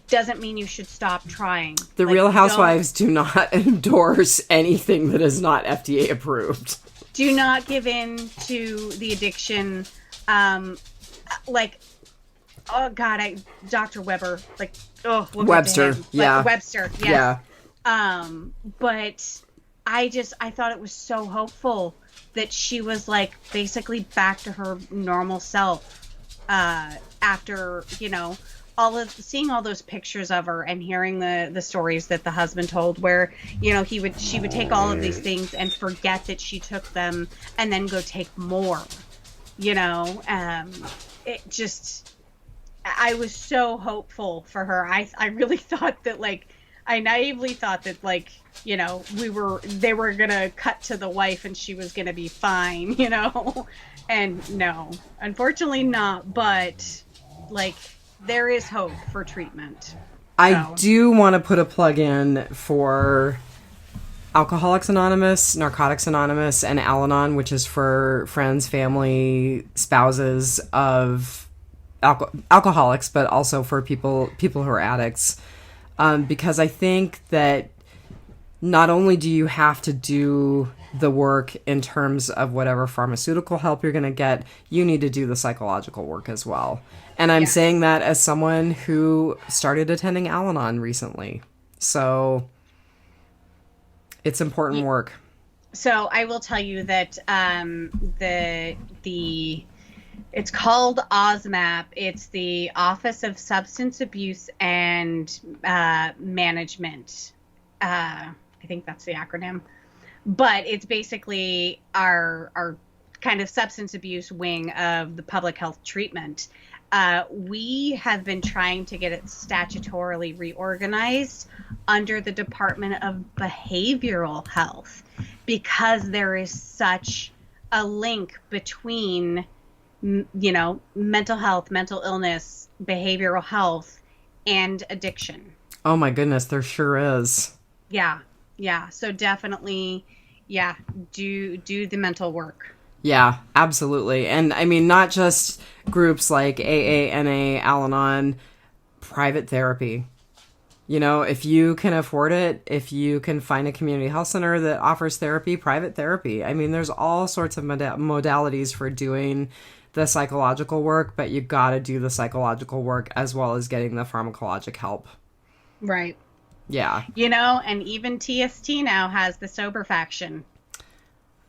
Speaker 2: doesn't mean you should stop trying.
Speaker 1: The Real Housewives do not endorse anything that is not FDA approved.
Speaker 2: Do not give in to the addiction. Oh God, Dr. Weber,
Speaker 1: Webster, yeah.
Speaker 2: Webster, yes. Yeah. But I thought it was so hopeful that she was like basically back to her normal self, after, you know, seeing all those pictures of her and hearing the stories that the husband told, where, you know, she would take all of these things and forget that she took them and then go take more, you know, I was so hopeful for her. I really thought that, like, I naively thought that, like, you know, they were gonna cut to the wife and she was gonna be fine, you know, and no, unfortunately not. But like, there is hope for treatment.
Speaker 1: I do want to put a plug in for Alcoholics Anonymous, Narcotics Anonymous, and Al-Anon, which is for friends, family, spouses of alcoholics, but also for people who are addicts, because I think that not only do you have to do the work in terms of whatever pharmaceutical help you're going to get, you need to do the psychological work as well. And I'm saying that as someone who started attending Al-Anon recently, so it's important work.
Speaker 2: So I will tell you that it's called OSMAP. It's the Office of Substance Abuse and Management. I think that's the acronym. But it's basically our kind of substance abuse wing of the public health treatment. We have been trying to get it statutorily reorganized under the Department of Behavioral Health, because there is such a link between, you know, mental health, mental illness, behavioral health, and addiction.
Speaker 1: Oh my goodness, there sure is.
Speaker 2: Yeah. So definitely, do the mental work.
Speaker 1: Yeah, absolutely. And I mean, not just groups like AA, NA, Al-Anon, private therapy. You know, if you can afford it, if you can find a community health center that offers therapy, private therapy. I mean, there's all sorts of modalities for doing the psychological work, but you got to do the psychological work as well as getting the pharmacologic help.
Speaker 2: Right.
Speaker 1: Yeah.
Speaker 2: You know, and even TST now has the sober faction.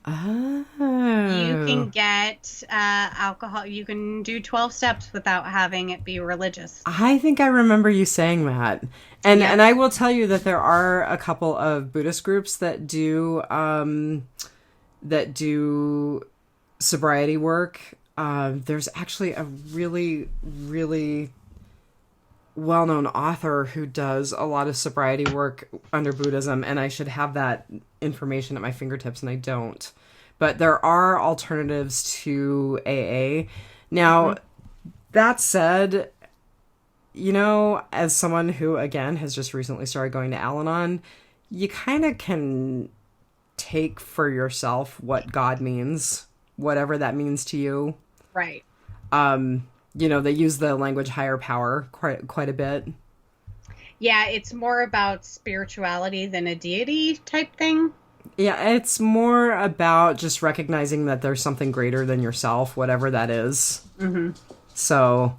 Speaker 1: Oh.
Speaker 2: You can get alcohol. You can do 12 steps without having it be religious.
Speaker 1: I think I remember you saying that. And and I will tell you that there are a couple of Buddhist groups that do sobriety work. There's actually a really, really well-known author who does a lot of sobriety work under Buddhism, and I should have that information at my fingertips, and I don't. But there are alternatives to AA. Now, that said, you know, as someone who, again, has just recently started going to Al-Anon, you kind of can take for yourself what God means, whatever that means to you.
Speaker 2: Right.
Speaker 1: You know, they use the language higher power quite a bit.
Speaker 2: Yeah, it's more about spirituality than a deity type thing.
Speaker 1: Yeah, it's more about just recognizing that there's something greater than yourself, whatever that is.
Speaker 2: Mm-hmm.
Speaker 1: So,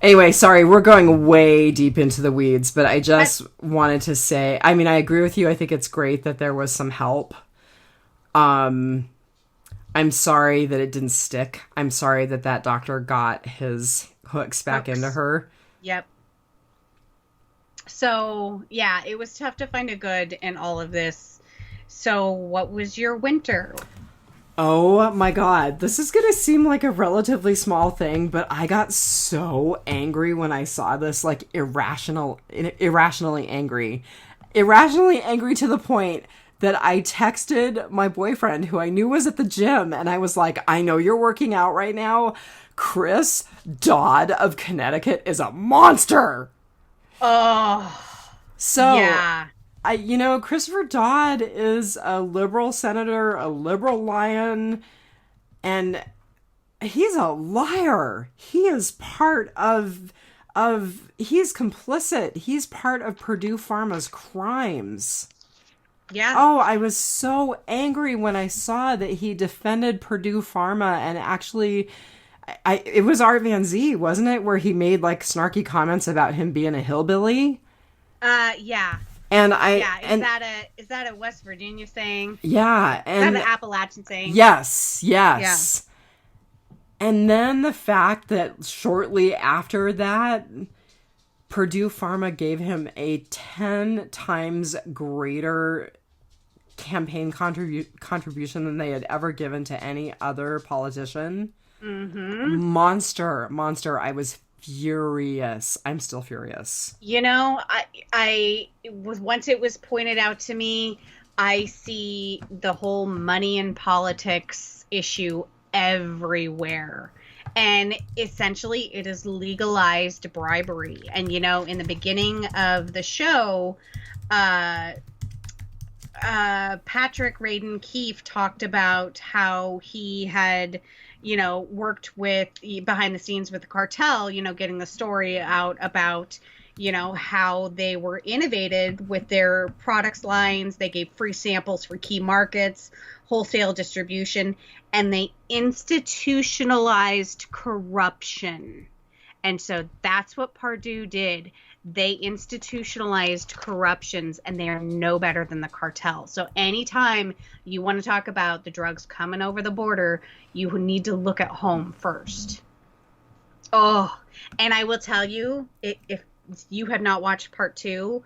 Speaker 1: anyway, sorry, we're going way deep into the weeds, but I just wanted to say, I mean, I agree with you. I think it's great that there was some help. I'm sorry that it didn't stick. I'm sorry that that doctor got his hooks back into her.
Speaker 2: Yep. So, yeah, it was tough to find a good in all of this. So, what was your winter?
Speaker 1: Oh my god, this is gonna seem like a relatively small thing, but I got so angry when I saw this, like irrationally angry. Irrationally angry to the point that I texted my boyfriend, who I knew was at the gym, and I was like, I know you're working out right now. Chris Dodd of Connecticut is a monster!
Speaker 2: Oh.
Speaker 1: So,
Speaker 2: yeah.
Speaker 1: Christopher Dodd is a liberal senator, a liberal lion, and he's a liar. He is part of he's complicit. He's part of Purdue Pharma's crimes.
Speaker 2: Yeah.
Speaker 1: Oh, I was so angry when I saw that he defended Purdue Pharma and actually it was Art Van Z, wasn't it, where he made like snarky comments about him being a hillbilly?
Speaker 2: Yeah.
Speaker 1: And
Speaker 2: is that a West Virginia saying?
Speaker 1: Yeah, and
Speaker 2: is that an Appalachian saying?
Speaker 1: Yes. Yeah. And then the fact that shortly after that, Purdue Pharma gave him a 10 times greater campaign contribution than they had ever given to any other politician.
Speaker 2: Mm-hmm.
Speaker 1: Monster. I was furious. I'm still furious.
Speaker 2: I was, once it was pointed out to me, I see the whole money and politics issue everywhere. And essentially it is legalized bribery. And, in the beginning of the show, Patrick Radin Keefe talked about how he had, worked with behind the scenes with the cartel, getting the story out about, how they were innovated with their products lines. They gave free samples for key markets, wholesale distribution, and they institutionalized corruption. And so that's what Purdue did. They institutionalized corruptions, and they are no better than the cartel. So anytime you want to talk about the drugs coming over the border, you need to look at home first. Oh, and I will tell you, if you have not watched part 2,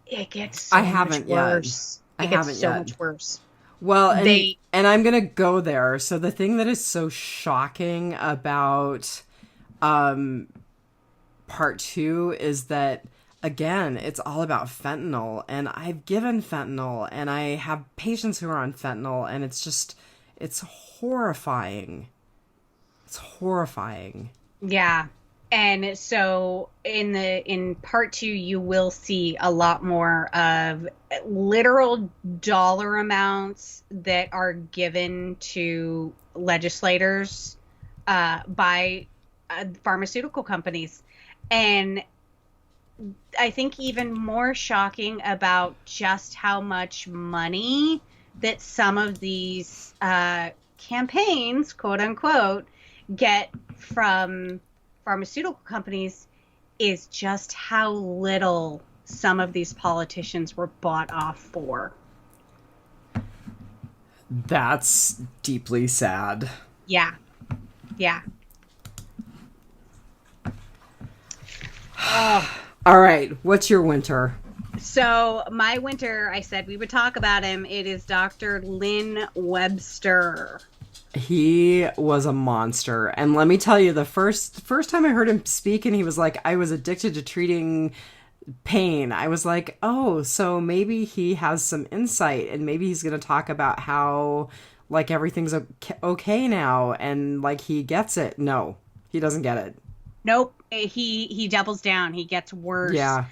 Speaker 2: it gets so much worse. It gets so much worse.
Speaker 1: Well, and I'm going to go there. So the thing that is so shocking about part 2 is that, again, it's all about fentanyl. And I've given fentanyl, and I have patients who are on fentanyl, and it's horrifying. It's horrifying.
Speaker 2: Yeah. And so in part 2, you will see a lot more of literal dollar amounts that are given to legislators by pharmaceutical companies. And I think even more shocking about just how much money that some of these campaigns, quote unquote, get from pharmaceutical companies is just how little some of these politicians were bought off for.
Speaker 1: That's deeply sad.
Speaker 2: Yeah.
Speaker 1: All right, what's your winter?
Speaker 2: So my winter, I said we would talk about him. It is Dr. Lynn Webster.
Speaker 1: He was a monster. And let me tell you, the first time I heard him speak and he was like, I was addicted to treating pain, I was like, oh, so maybe he has some insight and maybe he's going to talk about how like everything's okay now and like he gets it. No, he doesn't get it.
Speaker 2: Nope. He doubles down. He gets worse.
Speaker 1: Yeah.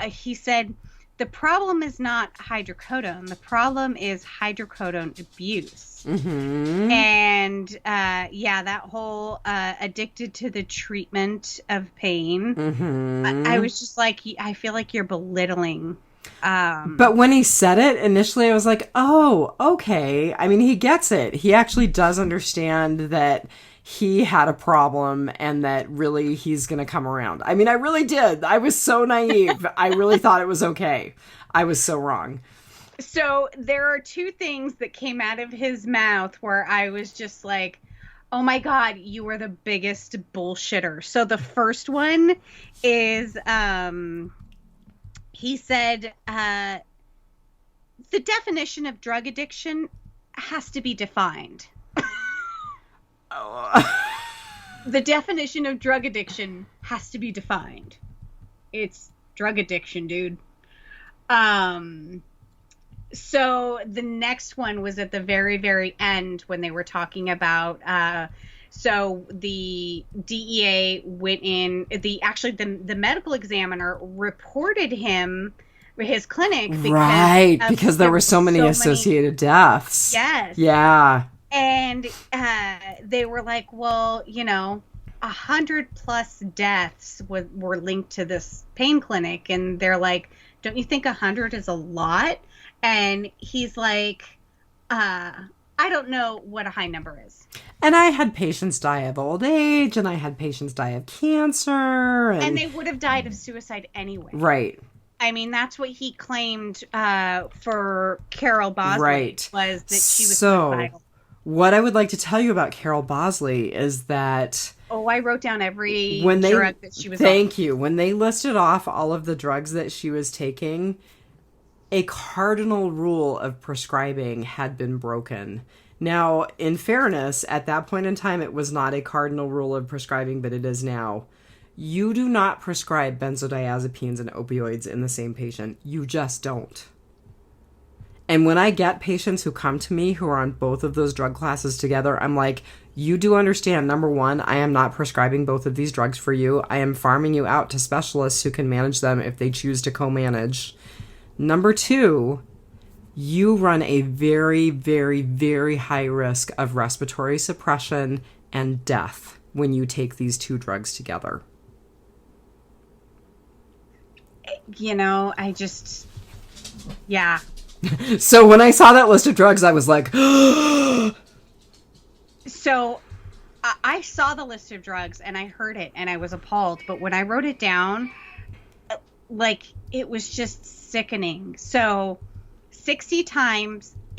Speaker 2: He said, the problem is not hydrocodone. The problem is hydrocodone abuse.
Speaker 1: Mm-hmm.
Speaker 2: And, that whole addicted to the treatment of pain.
Speaker 1: Mm-hmm.
Speaker 2: I was just like, I feel like you're belittling
Speaker 1: But when he said it, initially I was like, oh, okay. I mean, he gets it. He actually does understand that he had a problem and that really he's going to come around. I mean, I really did. I was so naive. I really thought it was okay. I was so wrong.
Speaker 2: So there are two things that came out of his mouth where I was just like, oh my God, you are the biggest bullshitter. So the first one is, he said, the definition of drug addiction has to be defined. The definition of drug addiction has to be defined. It's drug addiction, dude. So the next one was at the very, very end when they were talking about, so the DEA went in, the medical examiner reported his clinic.
Speaker 1: Because there were so many associated deaths.
Speaker 2: Yes.
Speaker 1: Yeah.
Speaker 2: And they were like, well, 100+ deaths were linked to this pain clinic. And they're like, don't you think 100 is a lot? And he's like, I don't know what a high number is.
Speaker 1: And I had patients die of old age, and I had patients die of cancer.
Speaker 2: And they would have died of suicide anyway.
Speaker 1: Right.
Speaker 2: I mean, that's what he claimed for Carol Bosley.
Speaker 1: Right.
Speaker 2: Was that she was suicidal.
Speaker 1: What I would like to tell you about Carol Bosley is that...
Speaker 2: Oh, I wrote down every drug that she was on.
Speaker 1: Thank you. When they listed off all of the drugs that she was taking... a cardinal rule of prescribing had been broken. Now, in fairness, at that point in time, it was not a cardinal rule of prescribing, but it is now. You do not prescribe benzodiazepines and opioids in the same patient. You just don't. And when I get patients who come to me who are on both of those drug classes together, I'm like, you do understand, number one, I am not prescribing both of these drugs for you. I am farming you out to specialists who can manage them if they choose to co-manage. Number two, you run a very, very, very high risk of respiratory suppression and death when you take these two drugs together.
Speaker 2: Yeah.
Speaker 1: So when I saw that list of drugs, I was like,
Speaker 2: So I saw the list of drugs and I heard it and I was appalled. But when I wrote it down, it was just sickening. So 60 pills of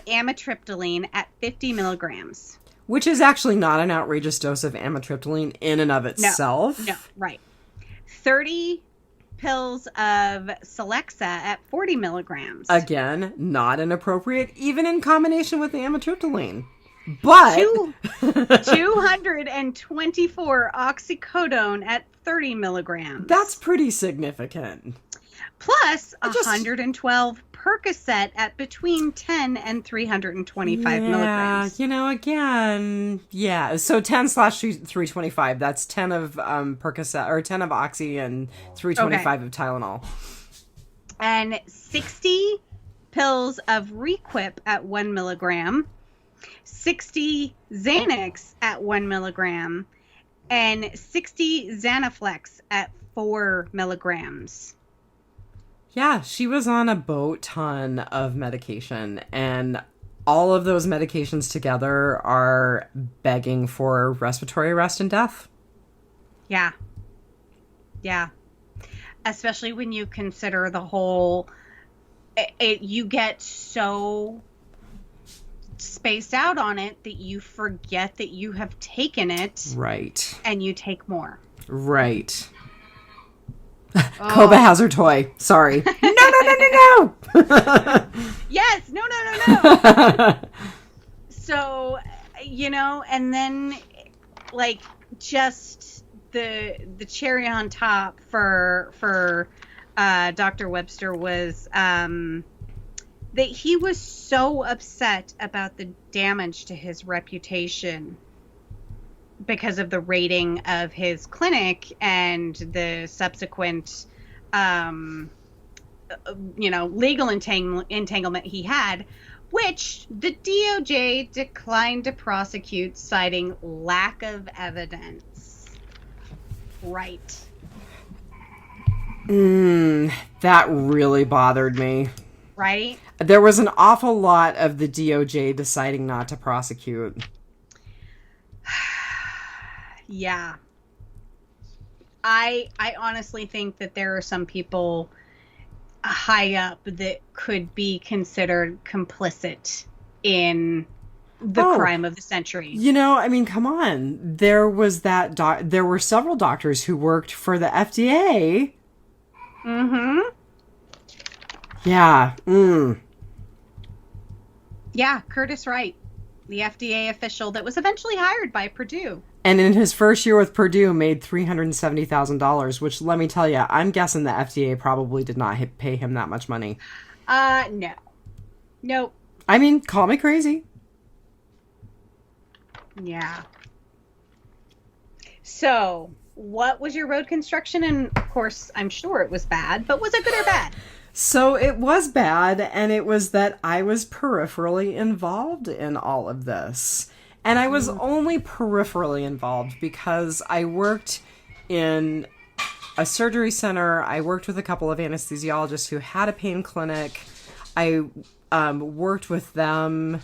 Speaker 2: amitriptyline at 50 milligrams.
Speaker 1: Which is actually not an outrageous dose of amitriptyline in and of itself.
Speaker 2: No, right. 30 pills of Celexa at 40 milligrams.
Speaker 1: Again, not inappropriate, even in combination with the amitriptyline. But
Speaker 2: 224 oxycodone at 30 milligrams.
Speaker 1: That's pretty significant.
Speaker 2: Plus 112 Percocet at between 10 and 325 milligrams.
Speaker 1: Again, yeah. So 10/325. That's 10 of Percocet, or 10 of Oxy and 325 of Tylenol.
Speaker 2: And 60 pills of Requip at 1 milligram. 60 Xanax at 1 milligram. And 60 Xanaflex at 4 milligrams.
Speaker 1: Yeah, she was on a boat ton of medication, and all of those medications together are begging for respiratory arrest and death.
Speaker 2: Yeah. Yeah. Especially when you consider the whole... you get so spaced out on it that you forget that you have taken it.
Speaker 1: Right.
Speaker 2: And you take more.
Speaker 1: Right. Koba has her toy. Sorry. No.
Speaker 2: Yes. No. So, and then just the cherry on top for Dr. Webster was that he was so upset about the damage to his reputation because of the rating of his clinic and the subsequent, legal entanglement he had, which the DOJ declined to prosecute, citing lack of evidence. Right.
Speaker 1: That really bothered me.
Speaker 2: Right?
Speaker 1: There was an awful lot of the DOJ deciding not to prosecute.
Speaker 2: Yeah. I honestly think that there are some people high up that could be considered complicit in the crime of the century.
Speaker 1: You know, I mean, come on. There was there were several doctors who worked for the FDA.
Speaker 2: Mm-hmm.
Speaker 1: Yeah.
Speaker 2: Yeah, Curtis Wright, the FDA official that was eventually hired by Purdue.
Speaker 1: And in his first year with Purdue, made $370,000, which, let me tell you, I'm guessing the FDA probably did not pay him that much money.
Speaker 2: No. Nope.
Speaker 1: I mean, call me crazy.
Speaker 2: Yeah. So, what was your road construction? And, of course, I'm sure it was bad, but was it good or bad?
Speaker 1: So it was bad, and it was that I was peripherally involved in all of this. And I was only peripherally involved because I worked in a surgery center. I worked with a couple of anesthesiologists who had a pain clinic. I worked with them.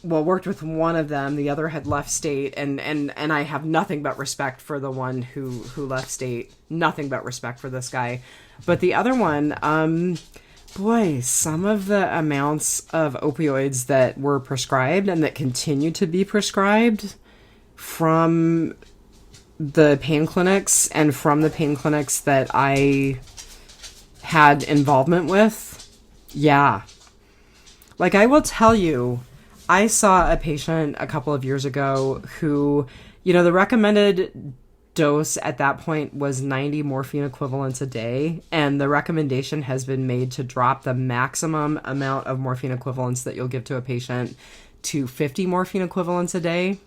Speaker 1: Well, worked with one of them. The other had left state, and I have nothing but respect for the one who left state. Nothing but respect for this guy. But the other one, boy, some of the amounts of opioids that were prescribed and that continue to be prescribed from the pain clinics and from the pain clinics that I had involvement with, yeah. Like, I will tell you, I saw a patient a couple of years ago who, you know, the recommended dose at that point was 90 morphine equivalents a day, and the recommendation has been made to drop the maximum amount of morphine equivalents that you'll give to a patient to 50 morphine equivalents a day.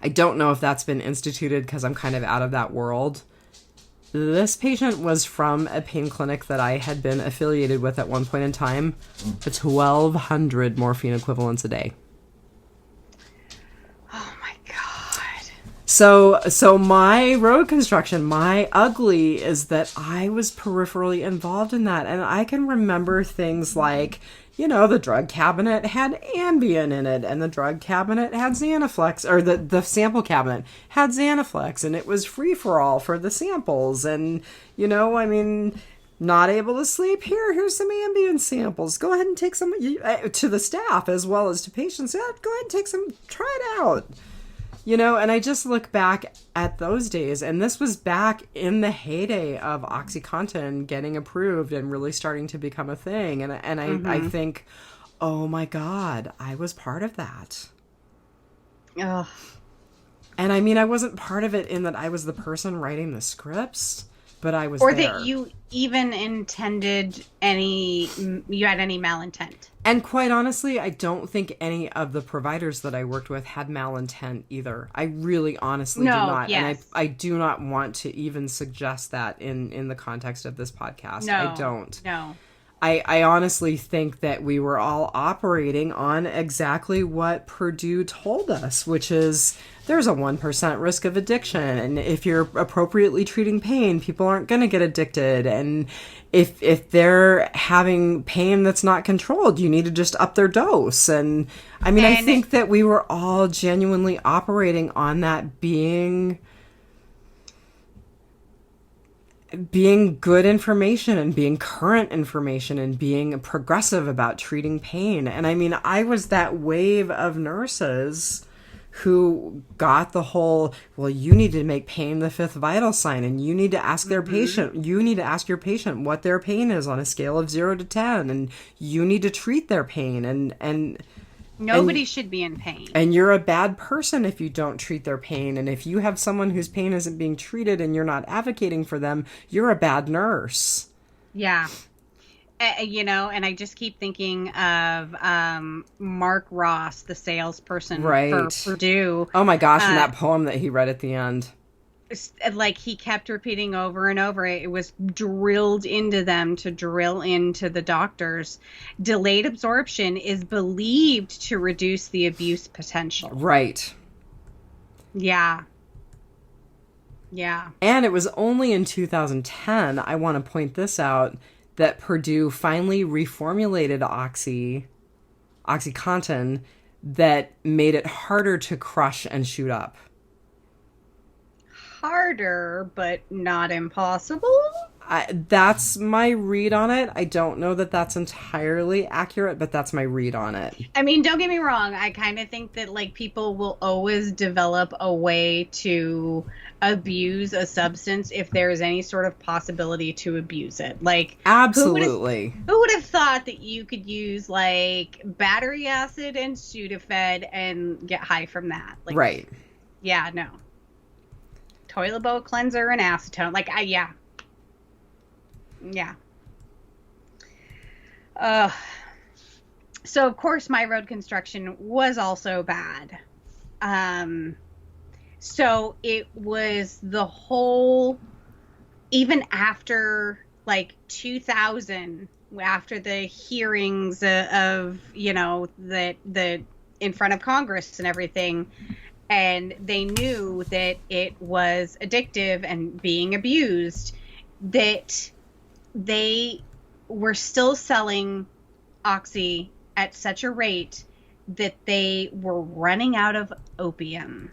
Speaker 1: I don't know if that's been instituted because I'm kind of out of that world. This patient was from a pain clinic that I had been affiliated with at one point in time. 1,200 morphine equivalents a day. So my road construction, my ugly, is that I was peripherally involved in that. And I can remember things like, you know, the drug cabinet had Ambien in it, and the drug cabinet had Xanaflex, or the sample cabinet had Xanaflex, and it was free-for-all for the samples. And, you know, I mean, not able to sleep? Here's some Ambien samples. Go ahead and take some, to the staff as well as to patients. Yeah, go ahead and take some, try it out. You know, and I just look back at those days, and this was back in the heyday of OxyContin getting approved and really starting to become a thing. And I think, oh my God, I was part of that.
Speaker 2: Ugh.
Speaker 1: And I mean, I wasn't part of it in that I was the person writing the scripts, but I was
Speaker 2: or
Speaker 1: there.
Speaker 2: That you even intended you had any malintent.
Speaker 1: And quite honestly, I don't think any of the providers that I worked with had malintent either. I really honestly do not.
Speaker 2: Yes.
Speaker 1: And I do not want to even suggest that in the context of this podcast.
Speaker 2: No,
Speaker 1: I don't.
Speaker 2: No.
Speaker 1: I honestly think that we were all operating on exactly what Purdue told us, which is there's a 1% risk of addiction. And if you're appropriately treating pain, people aren't going to get addicted. And if they're having pain that's not controlled, you need to just up their dose. And I mean, I think that we were all genuinely operating on that being good information and being current information and being progressive about treating pain. And I mean, I was that wave of nurses who got the whole, well, you need to make pain the fifth vital sign, and you need to ask their patient, you need to ask your patient what their pain is on a scale of 0 to 10, and you need to treat their pain, and
Speaker 2: nobody should be in pain.
Speaker 1: And you're a bad person if you don't treat their pain. And if you have someone whose pain isn't being treated and you're not advocating for them, you're a bad nurse.
Speaker 2: Yeah. You know, and I just keep thinking of Mark Ross, the salesperson for Purdue.
Speaker 1: Oh my gosh, and that poem that he read at the end.
Speaker 2: Like, he kept repeating over and over. It was drilled into them to drill into the doctors. Delayed absorption is believed to reduce the abuse potential.
Speaker 1: Right.
Speaker 2: Yeah. Yeah.
Speaker 1: And it was only in 2010, I want to point this out, that Purdue finally reformulated OxyContin, that made it harder to crush and shoot up.
Speaker 2: Harder, but not impossible?
Speaker 1: That's my read on it. I don't know that that's entirely accurate, but that's my read on it.
Speaker 2: I mean, don't get me wrong. I kind of think that, like, people will always develop a way to abuse a substance if there is any sort of possibility to abuse it. Like,
Speaker 1: absolutely.
Speaker 2: Who would have thought that you could use, like, battery acid and Sudafed and get high from that? Like,
Speaker 1: right.
Speaker 2: Yeah, no. Toilet bowl cleanser and acetone. Like, yeah. Yeah. So, of course, my road construction was also bad. So it was the whole, even after, like, 2000, after the hearings of, you know, the in front of Congress and everything, and they knew that it was addictive and being abused, that they were still selling Oxy at such a rate that they were running out of opium.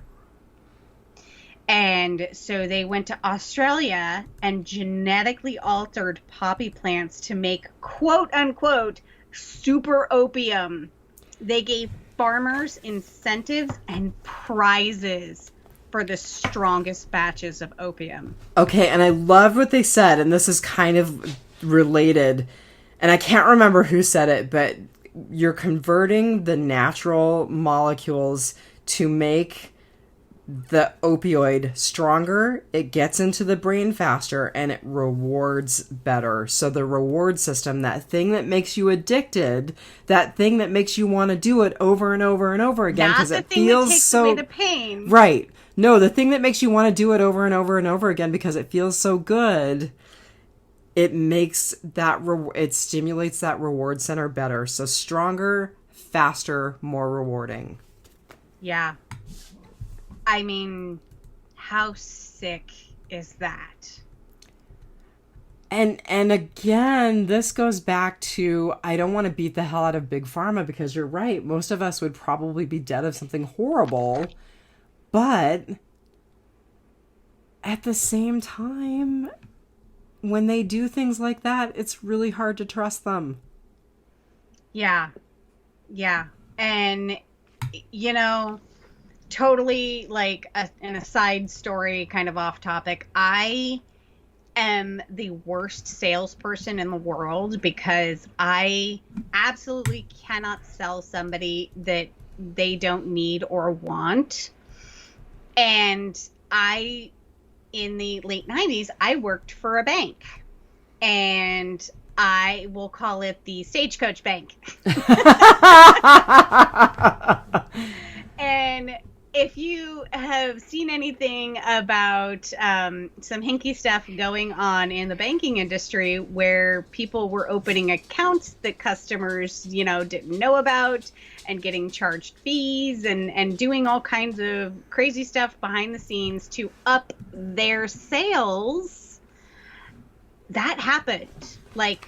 Speaker 2: And so they went to Australia and genetically altered poppy plants to make, quote unquote, super opium. They gave farmers incentives and prizes for the strongest batches of opium.
Speaker 1: Okay, and I love what they said, and this is kind of related, and I can't remember who said it, but you're converting the natural molecules to make the opioid stronger, it gets into the brain faster, and it rewards better. So the reward system, that thing that makes you addicted, that thing that makes you want to do it over and over and over again, because it feels
Speaker 2: that takes
Speaker 1: so
Speaker 2: away the pain.
Speaker 1: Right. No, the thing that makes you want to do it over and over and over again because it feels so good, it makes that it stimulates that reward center better. So stronger, faster, more rewarding.
Speaker 2: Yeah. I mean, how sick is that?
Speaker 1: And again, this goes back to, I don't want to beat the hell out of Big Pharma, because you're right. Most of us would probably be dead of something horrible. But at the same time, when they do things like that, it's really hard to trust them.
Speaker 2: Yeah. Yeah. And, you know, totally like an aside story, kind of off topic. I am the worst salesperson in the world because I absolutely cannot sell somebody that they don't need or want. And in the late 90s, I worked for a bank, and I will call it the Stagecoach Bank. And if you have seen anything about some hinky stuff going on in the banking industry where people were opening accounts that customers, you know, didn't know about and getting charged fees and doing all kinds of crazy stuff behind the scenes to up their sales, that happened. Like,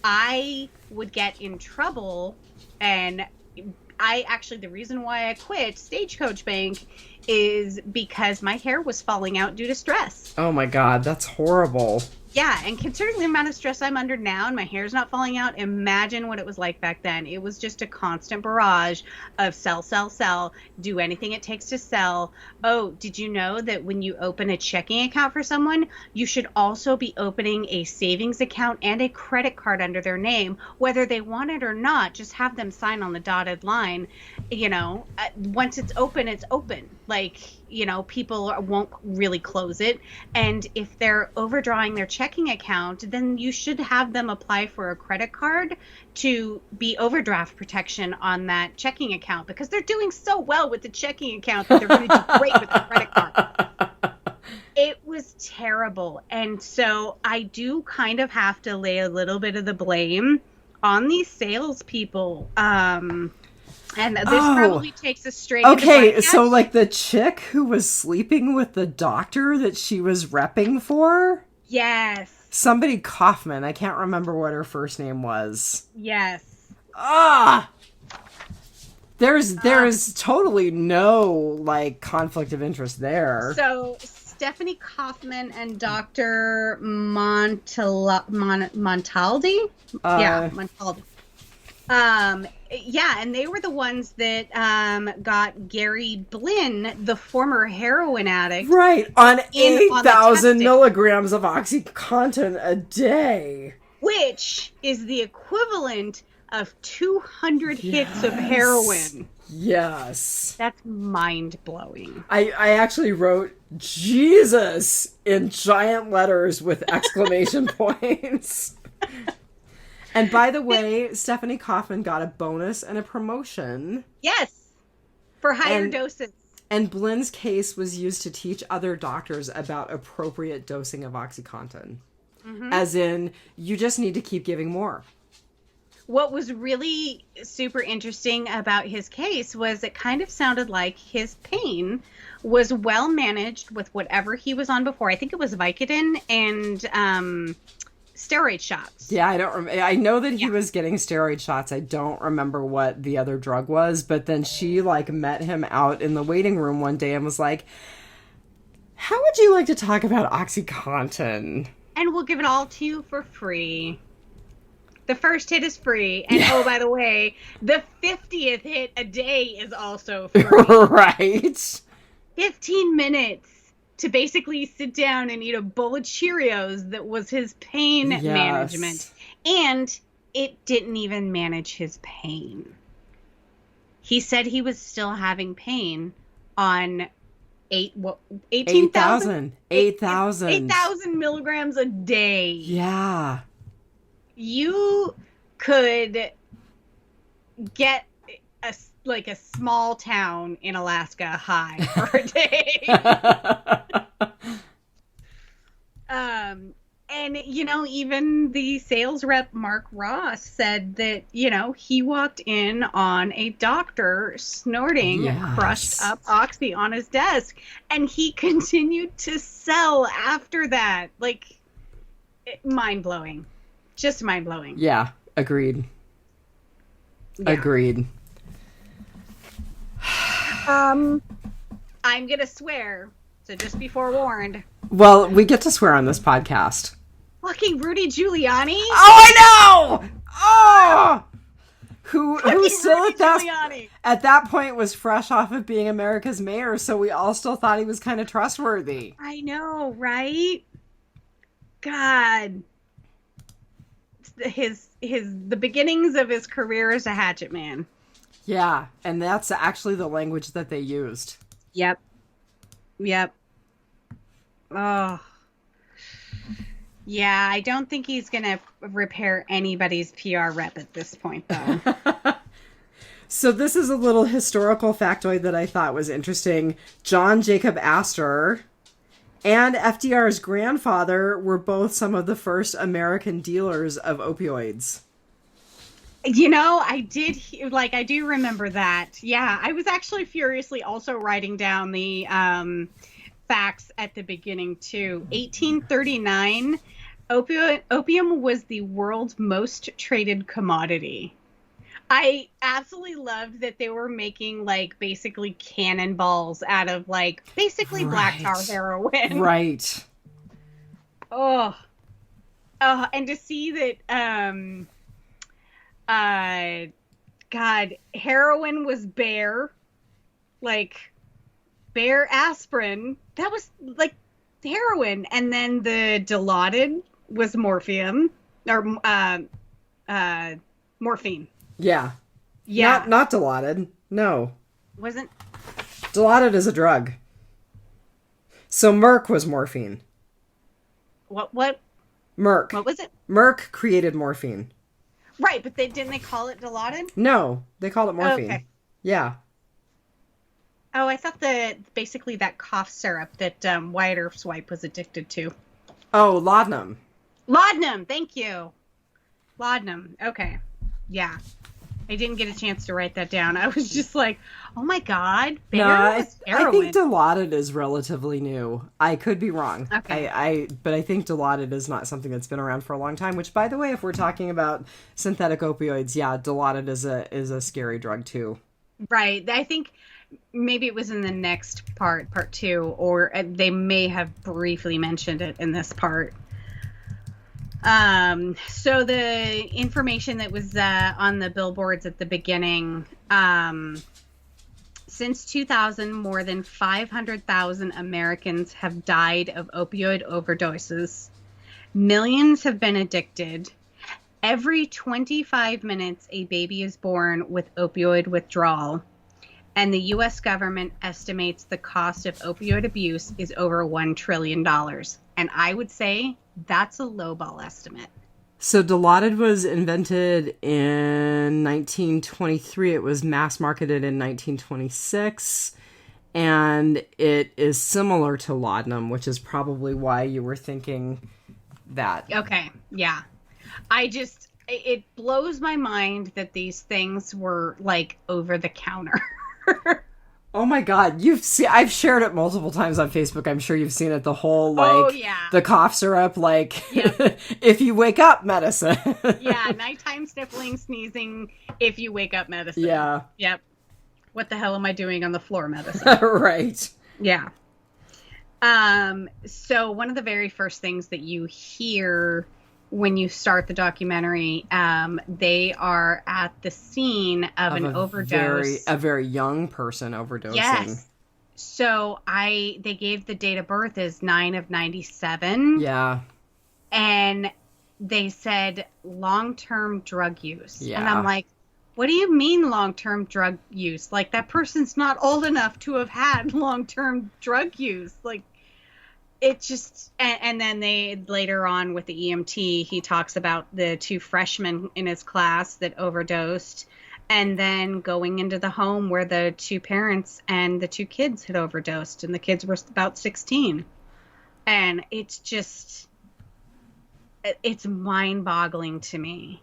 Speaker 2: I would get in trouble, and the reason why I quit Stagecoach Bank is because my hair was falling out due to stress.
Speaker 1: Oh my God, that's horrible.
Speaker 2: Yeah, and considering the amount of stress I'm under now and my hair's not falling out, imagine what it was like back then. It was just a constant barrage of sell, sell, sell, do anything it takes to sell. Oh, did you know that when you open a checking account for someone, you should also be opening a savings account and a credit card under their name, whether they want it or not, just have them sign on the dotted line. You know, once it's open, it's open. Like, you know, people won't really close it. And if they're overdrawing their checking account, then you should have them apply for a credit card to be overdraft protection on that checking account, because they're doing so well with the checking account that they're going to do great with the credit card. It was terrible. And so I do kind of have to lay a little bit of the blame on these salespeople. And this probably takes us straight
Speaker 1: Okay, so like the chick who was sleeping with the doctor that she was repping for?
Speaker 2: Yes.
Speaker 1: Somebody Kaufman. I can't remember what her first name was.
Speaker 2: Yes.
Speaker 1: There's totally no like conflict of interest there.
Speaker 2: So Stephanie Kaufman and Dr. Montaldi? Montaldi. Yeah, and they were the ones that got Gary Blinn, the former heroin addict,
Speaker 1: right, on 8,000 milligrams of OxyContin a day,
Speaker 2: which is the equivalent of 200 hits of heroin.
Speaker 1: Yes.
Speaker 2: That's mind-blowing.
Speaker 1: I actually wrote Jesus in giant letters with exclamation points. And by the way, Stephanie Kaufman got a bonus and a promotion.
Speaker 2: Yes, for higher doses.
Speaker 1: And Blinn's case was used to teach other doctors about appropriate dosing of OxyContin. Mm-hmm. As in, you just need to keep giving more.
Speaker 2: What was really super interesting about his case was it kind of sounded like his pain was well managed with whatever he was on before. I think it was Vicodin and steroid shots.
Speaker 1: Yeah, I know that he was getting steroid shots. I don't remember what the other drug was, but then she like met him out in the waiting room one day and was like, "How would you like to talk about OxyContin?
Speaker 2: And we'll give it all to you for free. The first hit is free. And oh, by the way, the 50th hit a day is also free."
Speaker 1: Right.
Speaker 2: 15 minutes to basically sit down and eat a bowl of Cheerios that was his pain management. And it didn't even manage his pain. He said he was still having pain on 8,000 milligrams a day.
Speaker 1: Yeah.
Speaker 2: You could get a small town in Alaska high for a day. And even the sales rep Mark Ross said that he walked in on a doctor snorting crushed up oxy on his desk, and he continued to sell after that. Like, mind-blowing. Just mind-blowing.
Speaker 1: Yeah, agreed. Yeah. Agreed.
Speaker 2: I'm gonna swear, so just be forewarned.
Speaker 1: Well, we get to swear on this podcast.
Speaker 2: Fucking Rudy Giuliani?
Speaker 1: Oh, I know! Oh! Who still at that point was fresh off of being America's mayor, so we all still thought he was kind of trustworthy.
Speaker 2: I know, right? God. The beginnings of his career as a hatchet man.
Speaker 1: Yeah, and that's actually the language that they used.
Speaker 2: Yep. Oh. Yeah, I don't think he's gonna repair anybody's PR rep at this point, though.
Speaker 1: So this is a little historical factoid that I thought was interesting. John Jacob Astor and FDR's grandfather were both some of the first American dealers of opioids.
Speaker 2: I do remember that. Yeah, I was actually furiously also writing down the facts at the beginning, too. 1839, opium was the world's most traded commodity. I absolutely loved that they were making, basically cannonballs out of, basically black tar heroin.
Speaker 1: Right.
Speaker 2: Oh. And to see that, heroin was Bayer, Bayer aspirin. That was, heroin. And then the Dilaudid was morphine.
Speaker 1: Yeah. Not Dilaudid. No.
Speaker 2: Wasn't.
Speaker 1: Dilaudid is a drug. So Merck was morphine.
Speaker 2: What?
Speaker 1: Merck.
Speaker 2: What was it?
Speaker 1: Merck created morphine.
Speaker 2: Right, but didn't they call it Dilaudid?
Speaker 1: No, they called it morphine.
Speaker 2: Okay.
Speaker 1: Yeah.
Speaker 2: Oh, I thought basically that cough syrup that Wyatt Earp's wife was addicted to.
Speaker 1: Oh, laudanum.
Speaker 2: Laudanum, thank you. Laudanum, okay. Yeah. I didn't get a chance to write that down. I was just like, oh my God,
Speaker 1: no, I think Dilaudid is relatively new. I could be wrong.
Speaker 2: Okay.
Speaker 1: But I think Dilaudid is not something that's been around for a long time, which, by the way, if we're talking about synthetic opioids, yeah, Dilaudid is a scary drug too.
Speaker 2: Right. I think maybe it was in the next part 2, or they may have briefly mentioned it in this part. So the information that was on the billboards at the beginning, since 2000, more than 500,000 Americans have died of opioid overdoses. Millions have been addicted. Every 25 minutes, a baby is born with opioid withdrawal. And the U.S. government estimates the cost of opioid abuse is over $1 trillion. And I would say that's a lowball estimate.
Speaker 1: So Dilaudid was invented in 1923. It was mass marketed in 1926. And it is similar to laudanum, which is probably why you were thinking that.
Speaker 2: Okay, yeah. It blows my mind that these things were like over the counter.
Speaker 1: Oh my God, I've shared it multiple times on Facebook. I'm sure you've seen it. The whole, the cough syrup, yep. If you wake up medicine.
Speaker 2: Yeah, nighttime sniffling, sneezing, if you wake up medicine.
Speaker 1: Yeah.
Speaker 2: Yep. What the hell am I doing on the floor medicine?
Speaker 1: Right.
Speaker 2: Yeah. So one of the very first things that you hear when you start the documentary, they are at the scene of an overdose.
Speaker 1: A very young person overdosing.
Speaker 2: Yes. So they gave the date of birth as 9/97.
Speaker 1: Yeah.
Speaker 2: And they said long-term drug use.
Speaker 1: Yeah.
Speaker 2: And I'm like, what do you mean long-term drug use? Like, that person's not old enough to have had long-term drug use. Like, it just, and then they later on with the EMT, he talks about the 2 freshmen in his class that overdosed, and then going into the home where the 2 parents and the 2 kids had overdosed, and the kids were about 16. And it's just, it's mind-boggling to me.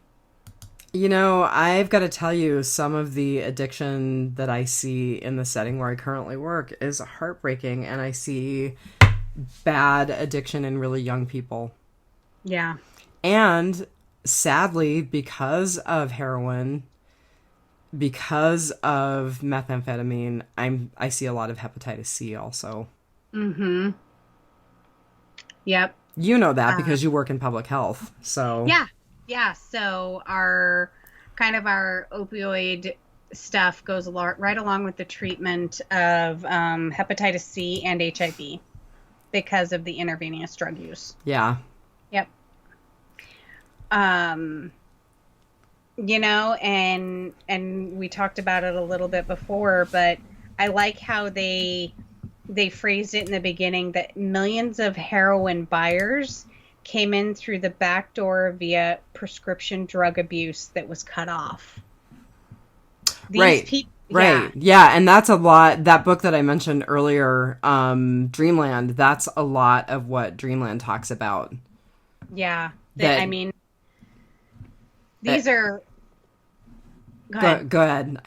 Speaker 1: You know, I've got to tell you, some of the addiction that I see in the setting where I currently work is heartbreaking, and I see bad addiction in really young people.
Speaker 2: Yeah.
Speaker 1: And sadly, because of heroin, because of methamphetamine, I see a lot of hepatitis C also.
Speaker 2: Mm-hmm. Yep.
Speaker 1: You know that because you work in public health. So
Speaker 2: yeah. So our opioid stuff goes right along with the treatment of hepatitis C and HIV. Because of the intravenous drug use.
Speaker 1: Yeah.
Speaker 2: Yep. You know, and we talked about it a little bit before, but I like how they phrased it in the beginning that millions of heroin buyers came in through the back door via prescription drug abuse that was cut off.
Speaker 1: Right. Right. Yeah. And that's a lot. That book that I mentioned earlier, Dreamland, that's a lot of what Dreamland talks about.
Speaker 2: Yeah. I mean, these are...
Speaker 1: Go ahead.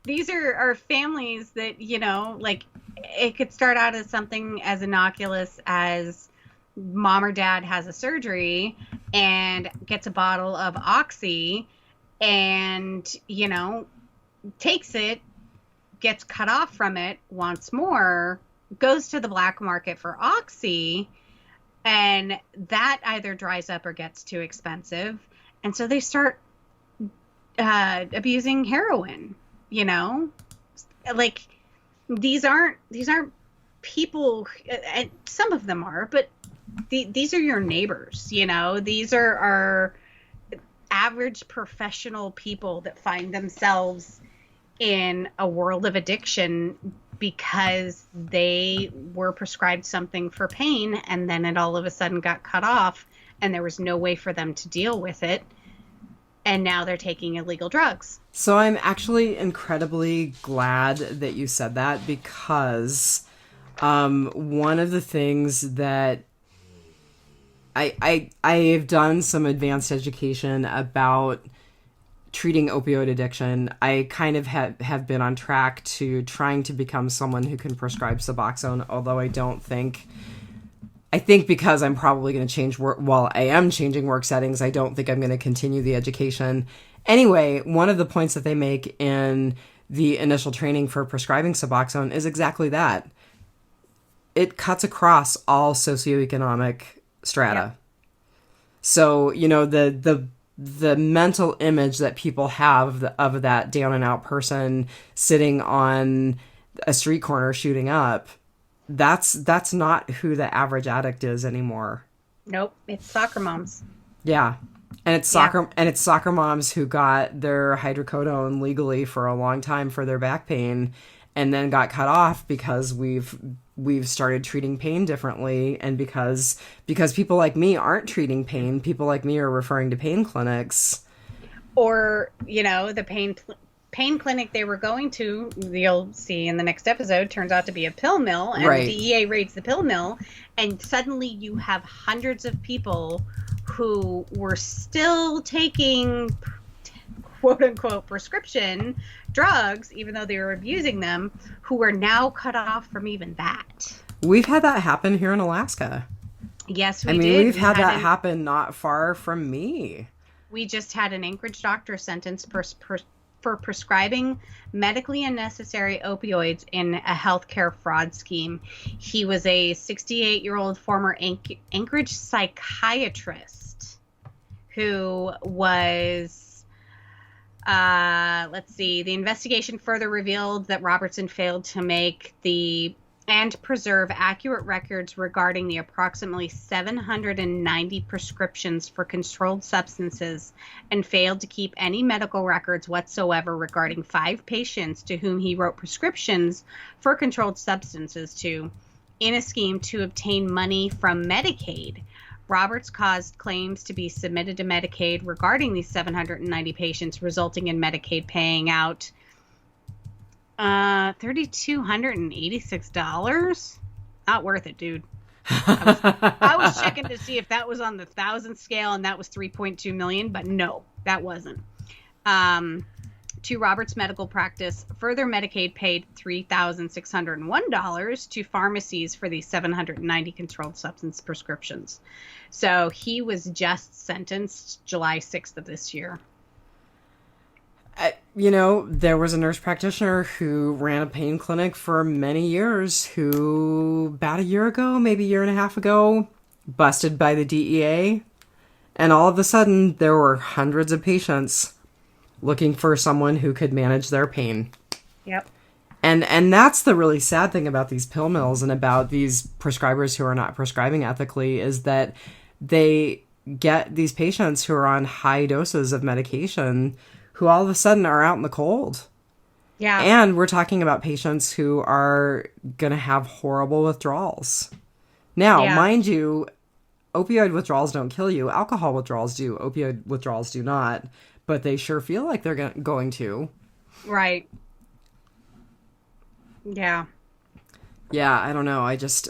Speaker 2: These are families that, you know, like, it could start out as something as innocuous as mom or dad has a surgery and gets a bottle of Oxy and, you know, takes it, gets cut off from it, wants more, goes to the black market for Oxy, and that either dries up or gets too expensive. And so they start abusing heroin, you know? Like, these aren't people, and some of them are, but these are your neighbors, you know? These are our average professional people that find themselves in a world of addiction because they were prescribed something for pain and then it all of a sudden got cut off and there was no way for them to deal with it. And now they're taking illegal drugs.
Speaker 1: So I'm actually incredibly glad that you said that because one of the things that I've done some advanced education about treating opioid addiction, I kind of have been on track to trying to become someone who can prescribe Suboxone, although I think because I'm probably going to change work, while I am changing work settings, I don't think I'm going to continue the education. Anyway, one of the points that they make in the initial training for prescribing Suboxone is exactly that. It cuts across all socioeconomic strata. Yep. So, the mental image that people have of that down and out person sitting on a street corner shooting up, that's not who the average addict is anymore.
Speaker 2: Nope, it's soccer moms.
Speaker 1: Yeah. And it's soccer moms who got their hydrocodone legally for a long time for their back pain and then got cut off because we've started treating pain differently, and because people like me aren't treating pain, people like me are referring to pain clinics.
Speaker 2: Or, the pain clinic they were going to, you'll see in the next episode, turns out to be a pill mill, and right. The DEA raids the pill mill, and suddenly you have hundreds of people who were still taking quote-unquote prescription drugs, even though they were abusing them, who are now cut off from even that.
Speaker 1: We've had that happen here in Alaska.
Speaker 2: Yes, we did.
Speaker 1: We've had that happen not far from me.
Speaker 2: We just had an Anchorage doctor sentenced for prescribing medically unnecessary opioids in a healthcare fraud scheme. He was a 68-year-old former Anchorage psychiatrist who was... the investigation further revealed that Robertson failed to make and preserve accurate records regarding the approximately 790 prescriptions for controlled substances, and failed to keep any medical records whatsoever regarding 5 patients to whom he wrote prescriptions for controlled substances to, in a scheme to obtain money from Medicaid. Roberts caused claims to be submitted to Medicaid regarding these 790 patients, resulting in Medicaid paying out $3,286. Not worth it, dude. I was checking to see if that was on the 1,000 scale, and that was $3.2 million, but no, that wasn't. To Roberts' medical practice, further Medicaid paid $3,601 to pharmacies for these 790 controlled substance prescriptions. So he was just sentenced July 6th of this year.
Speaker 1: There was a nurse practitioner who ran a pain clinic for many years who, about a year ago, maybe a year and a half ago, busted by the DEA. And all of a sudden, there were hundreds of patients looking for someone who could manage their pain.
Speaker 2: Yep.
Speaker 1: And that's the really sad thing about these pill mills and about these prescribers who are not prescribing ethically, is that they get these patients who are on high doses of medication who all of a sudden are out in the cold.
Speaker 2: Yeah.
Speaker 1: And we're talking about patients who are going to have horrible withdrawals. Now, mind you, opioid withdrawals don't kill you. Alcohol withdrawals do. Opioid withdrawals do not. But they sure feel like they're going to.
Speaker 2: Right. Yeah.
Speaker 1: Yeah, I don't know. I just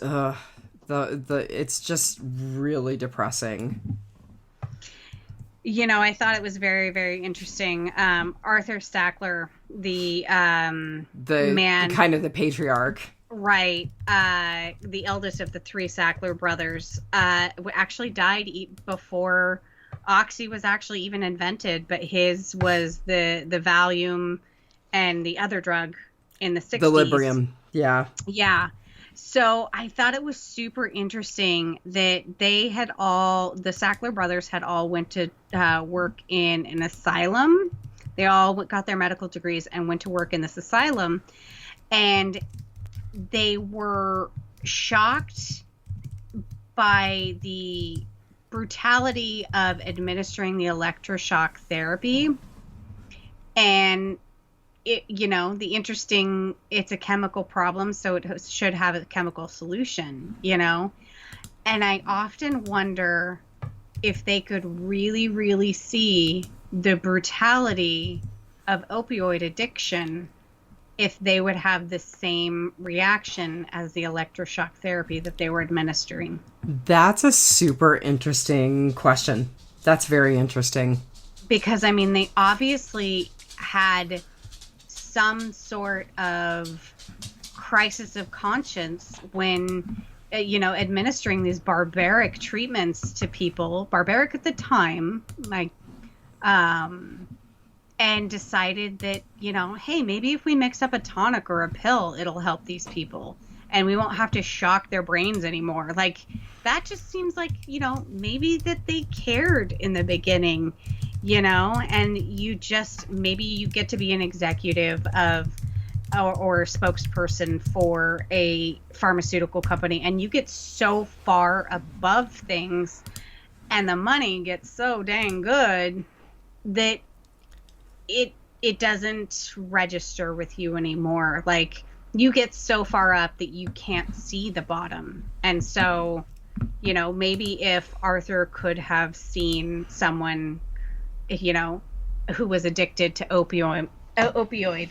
Speaker 1: it's just really depressing.
Speaker 2: I thought it was very, very interesting. Arthur Stackler, the man,
Speaker 1: kind of the patriarch.
Speaker 2: Right. The eldest of the 3 Stackler brothers, actually died before Oxy was actually even invented, but his was the Valium and the other drug in the 60s.
Speaker 1: The Librium. Yeah.
Speaker 2: Yeah. So I thought it was super interesting that the Stackler brothers had all went to work in an asylum. They all got their medical degrees and went to work in this asylum. And they were shocked by the brutality of administering the electroshock therapy. And it's a chemical problem, so it should have a chemical solution, and I often wonder if they could really, really see the brutality of opioid addiction if they would have the same reaction as the electroshock therapy that they were administering.
Speaker 1: That's a super interesting question. That's very interesting.
Speaker 2: Because, I mean, they obviously had some sort of crisis of conscience when, administering these barbaric treatments to people, barbaric at the time, like, and decided that, hey, maybe if we mix up a tonic or a pill, it'll help these people and we won't have to shock their brains anymore. Like, that just seems like, maybe that they cared in the beginning, and maybe you get to be an executive of or a spokesperson for a pharmaceutical company and you get so far above things and the money gets so dang good that it doesn't register with you anymore. Like, you get so far up that you can't see the bottom. And so, maybe if Arthur could have seen someone, who was addicted to opioid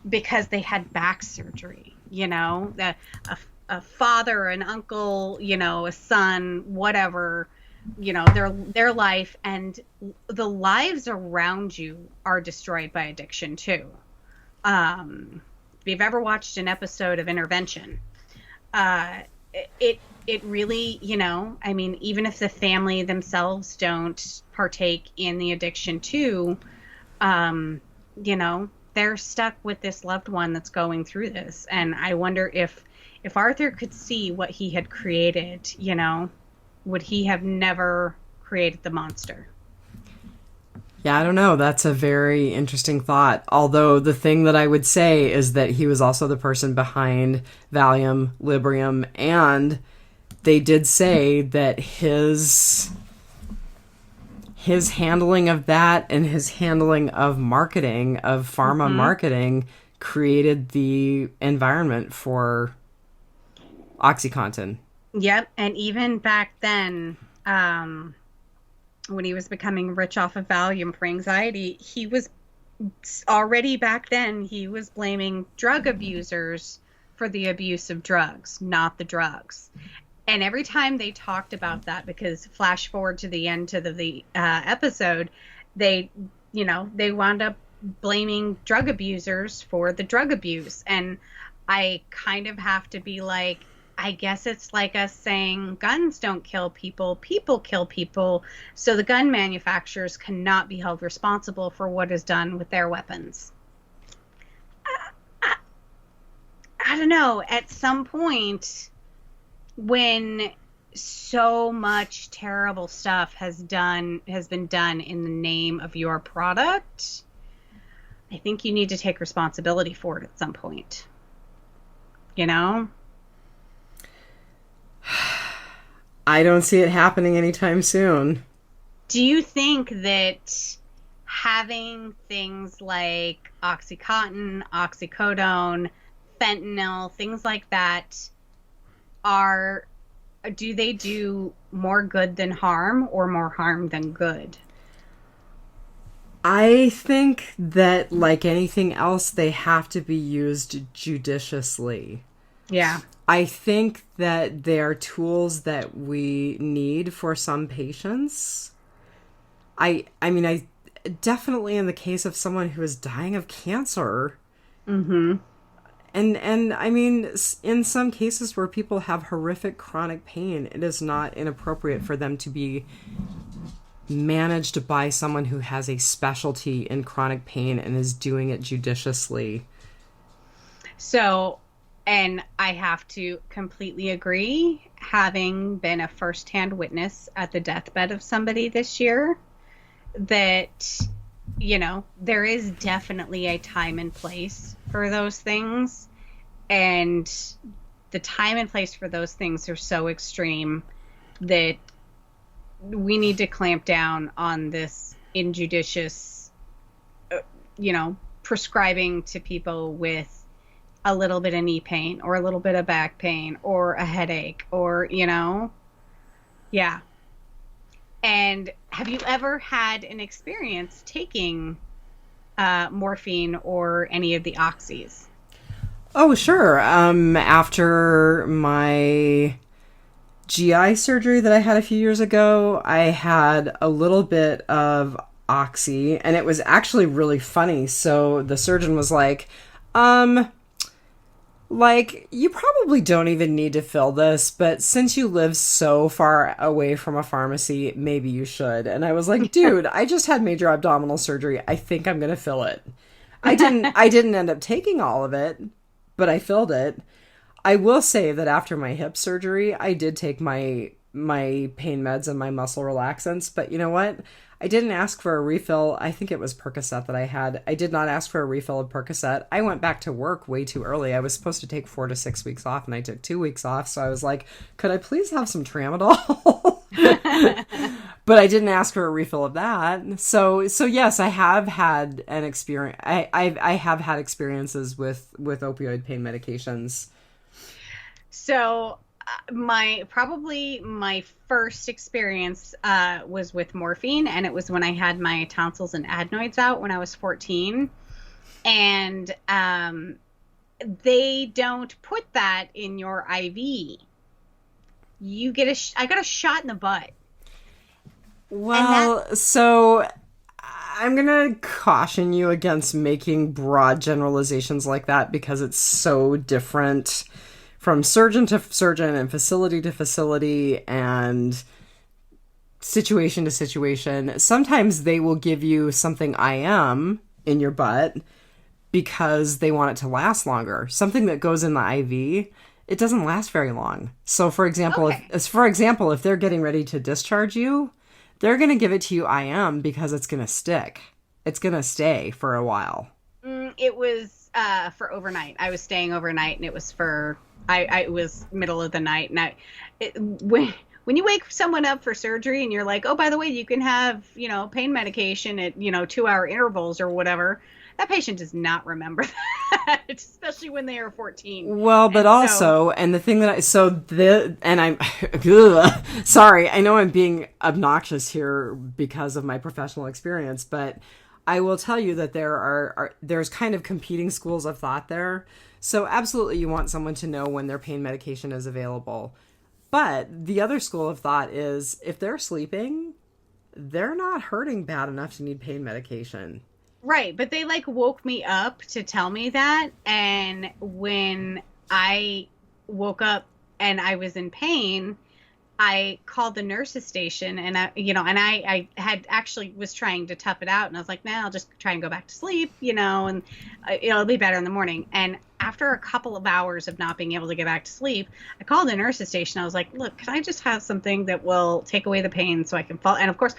Speaker 2: because they had back surgery, a father, an uncle, a son, whatever, their life and the lives around you are destroyed by addiction too. If you've ever watched an episode of Intervention, it really, I mean, even if the family themselves don't partake in the addiction too, they're stuck with this loved one that's going through this. And I wonder if Arthur could see what he had created, would he have never created the monster?
Speaker 1: Yeah, I don't know. That's a very interesting thought. Although the thing that I would say is that he was also the person behind Valium, Librium, and they did say that his handling of that and his handling of marketing, of pharma marketing, created the environment for OxyContin.
Speaker 2: Yep. And even back then, when he was becoming rich off of Valium for anxiety, he was already back then, he was blaming drug abusers for the abuse of drugs, not the drugs. And every time they talked about that, because flash forward to the end to the episode, they wound up blaming drug abusers for the drug abuse. And I kind of have to be like, I guess it's like us saying guns don't kill people, people kill people. So the gun manufacturers cannot be held responsible for what is done with their weapons. I don't know. At some point, when so much terrible stuff has been done in the name of your product, I think you need to take responsibility for it at some point.
Speaker 1: I don't see it happening anytime soon.
Speaker 2: Do you think that having things like OxyContin, oxycodone, fentanyl, things like that, do they do more good than harm or more harm than good?
Speaker 1: I think that, like anything else, they have to be used judiciously.
Speaker 2: Yeah.
Speaker 1: I think that they're tools that we need for some patients. I mean, I definitely, in the case of someone who is dying of cancer.
Speaker 2: Mm-hmm.
Speaker 1: And I mean, in some cases where people have horrific chronic pain, it is not inappropriate for them to be managed by someone who has a specialty in chronic pain and is doing it judiciously.
Speaker 2: So, and I have to completely agree, having been a firsthand witness at the deathbed of somebody this year, that, there is definitely a time and place for those things. And the time and place for those things are so extreme that we need to clamp down on this injudicious, prescribing to people with a little bit of knee pain or a little bit of back pain or a headache or, yeah. And have you ever had an experience taking morphine or any of the oxys?
Speaker 1: Oh, sure. After my GI surgery that I had a few years ago, I had a little bit of Oxy, and it was actually really funny. So the surgeon was like, you probably don't even need to fill this, but since you live so far away from a pharmacy, maybe you should. And I was like, dude, I just had major abdominal surgery. I think I'm going to fill it. I didn't end up taking all of it, but I filled it. I will say that after my hip surgery, I did take my pain meds and my muscle relaxants, but you know what? I didn't ask for a refill. I think it was Percocet that I had. I did not ask for a refill of Percocet. I went back to work way too early. I was supposed to take 4 to 6 weeks off, and I took 2 weeks off. So I was like, could I please have some Tramadol? But I didn't ask for a refill of that. So yes, I have had an experience. I have had experiences with opioid pain medications.
Speaker 2: So my first experience was with morphine, and it was when I had my tonsils and adenoids out when I was 14, and they don't put that in your IV. You get I got a shot in the butt.
Speaker 1: Well, so I'm gonna caution you against making broad generalizations like that, because it's so different from surgeon to surgeon and facility to facility and situation to situation. Sometimes they will give you something IM in your butt because they want it to last longer. Something that goes in the IV, it doesn't last very long. So for example, if they're getting ready to discharge you, they're going to give it to you IM because it's going to stick. It's going to stay for a while.
Speaker 2: It was for overnight. I was staying overnight, and it was for... it was middle of the night, and when you wake someone up for surgery and you're like, oh, by the way, you can have, pain medication at, 2-hour intervals or whatever, that patient does not remember that, especially when they are 14.
Speaker 1: Well, but and the thing that I'm sorry, I know I'm being obnoxious here because of my professional experience, but I will tell you that there's kind of competing schools of thought there. So absolutely you want someone to know when their pain medication is available. But the other school of thought is if they're sleeping, they're not hurting bad enough to need pain medication.
Speaker 2: Right. But they woke me up to tell me that. And when I woke up and I was in pain, I called the nurse's station, and I had actually was trying to tough it out, and I was like, nah, I'll just try and go back to sleep, and it'll be better in the morning. And after a couple of hours of not being able to get back to sleep, I called the nurse's station. I was like, look, can I just have something that will take away the pain so I can fall? And of course,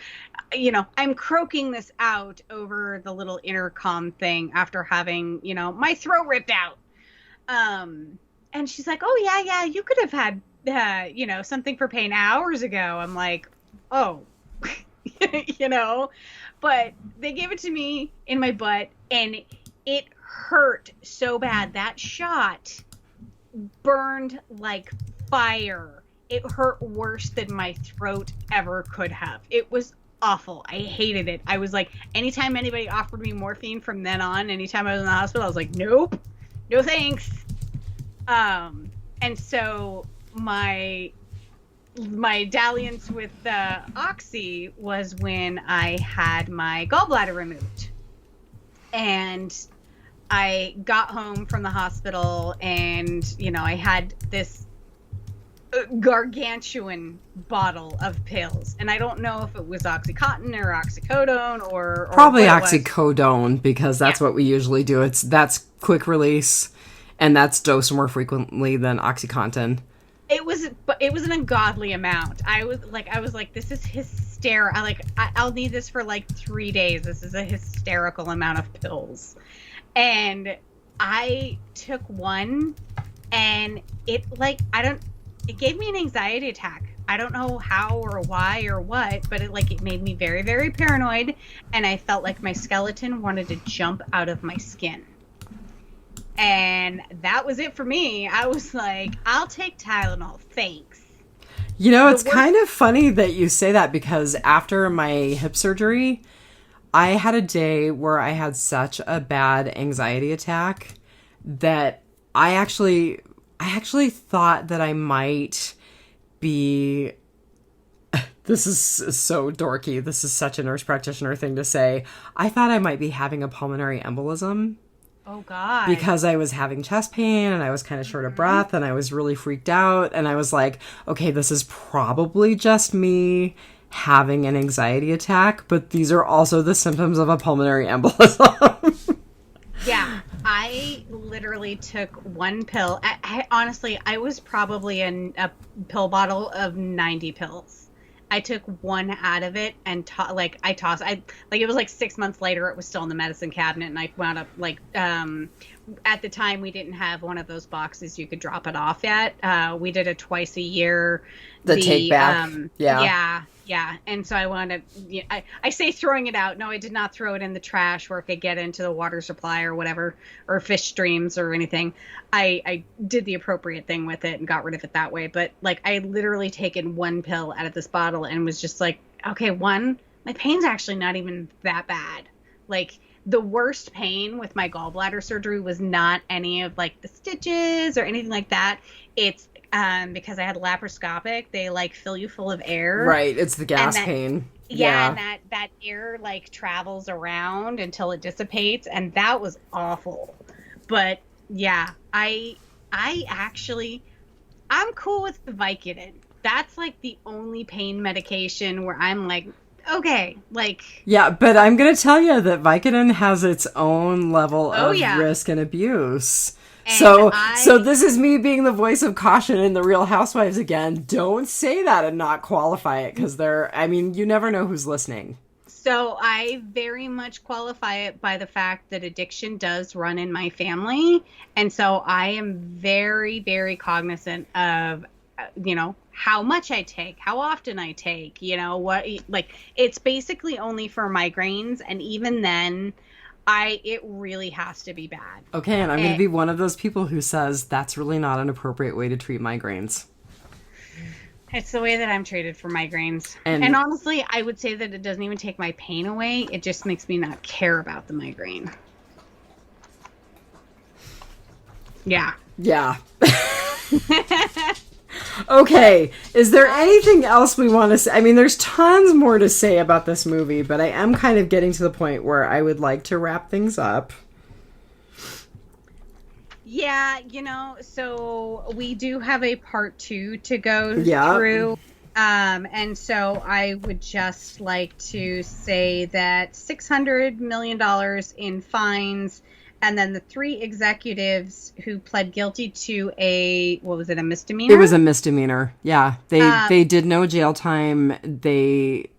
Speaker 2: I'm croaking this out over the little intercom thing after having, my throat ripped out. And she's like, oh yeah, you could have had something for pain hours ago. I'm like, oh, but they gave it to me in my butt, and it hurt so bad. That shot burned like fire. It hurt worse than my throat ever could have. It was awful. I hated it. I was like, anytime anybody offered me morphine from then on, anytime I was in the hospital, I was like, nope, no thanks. And so my dalliance with the Oxy was when I had my gallbladder removed, and I got home from the hospital, and I had this gargantuan bottle of pills, and I don't know if it was Oxycontin or oxycodone or
Speaker 1: probably oxycodone, because that's what we usually do. That's quick release, and that's dosed more frequently than OxyContin.
Speaker 2: It was an ungodly amount. I was like, this is hysterical. I'll need this for 3 days. This is a hysterical amount of pills. And I took one, and it gave me an anxiety attack. I don't know how or why or what, but it made me very, very paranoid, and I felt like my skeleton wanted to jump out of my skin. And that was it for me. I was like, I'll take Tylenol, thanks.
Speaker 1: It's kind of funny that you say that, because after my hip surgery, I had a day where I had such a bad anxiety attack that I actually thought that I might be... This is so dorky. This is such a nurse practitioner thing to say. I thought I might be having a pulmonary embolism.
Speaker 2: Oh, God.
Speaker 1: Because I was having chest pain and I was kind of short of breath and I was really freaked out. And I was like, okay, this is probably just me having an anxiety attack, but these are also the symptoms of a pulmonary embolism.
Speaker 2: Yeah, I literally took one pill. Honestly, I was probably in a pill bottle of 90 pills. I took one out of it and I tossed. It was like 6 months later. It was still in the medicine cabinet, and I wound up at the time we didn't have one of those boxes you could drop it off at. We did it twice a year.
Speaker 1: The take back.
Speaker 2: Yeah. And so I wound up. I say throwing it out. No, I did not throw it in the trash where it could get into the water supply or whatever, or fish streams or anything. I did the appropriate thing with it and got rid of it that way. But I literally taken one pill out of this bottle and was just like, okay, my pain's actually not even that bad. The worst pain with my gallbladder surgery was not any of the stitches or anything like that. It's because I had laparoscopic, they fill you full of air.
Speaker 1: Right, it's the gas pain.
Speaker 2: Yeah, and that air travels around until it dissipates, and that was awful. But yeah, I'm cool with the Vicodin. That's the only pain medication where I'm okay,
Speaker 1: yeah, but I'm gonna tell you that Vicodin has its own level of risk and abuse. And so this is me being the voice of caution in the Real Housewives again. Don't say that and not qualify it, because you never know who's listening.
Speaker 2: So I very much qualify it by the fact that addiction does run in my family, and so I am very, very cognizant of how much I take, how often I take, it's basically only for migraines. And even then, it really has to be bad.
Speaker 1: Okay. And I'm going to be one of those people who says that's really not an appropriate way to treat migraines.
Speaker 2: It's the way that I'm treated for migraines. And honestly, I would say that it doesn't even take my pain away. It just makes me not care about the migraine. Yeah.
Speaker 1: Yeah. Okay, is there anything else we want to say? I mean, there's tons more to say about this movie, but I am kind of getting to the point where I would like to wrap things up.
Speaker 2: Yeah, so we do have a part 2 to go through. And so I would just like to say that $600 million in fines. And then the 3 executives who pled guilty to a misdemeanor?
Speaker 1: It was a misdemeanor. Yeah. They did no jail time. They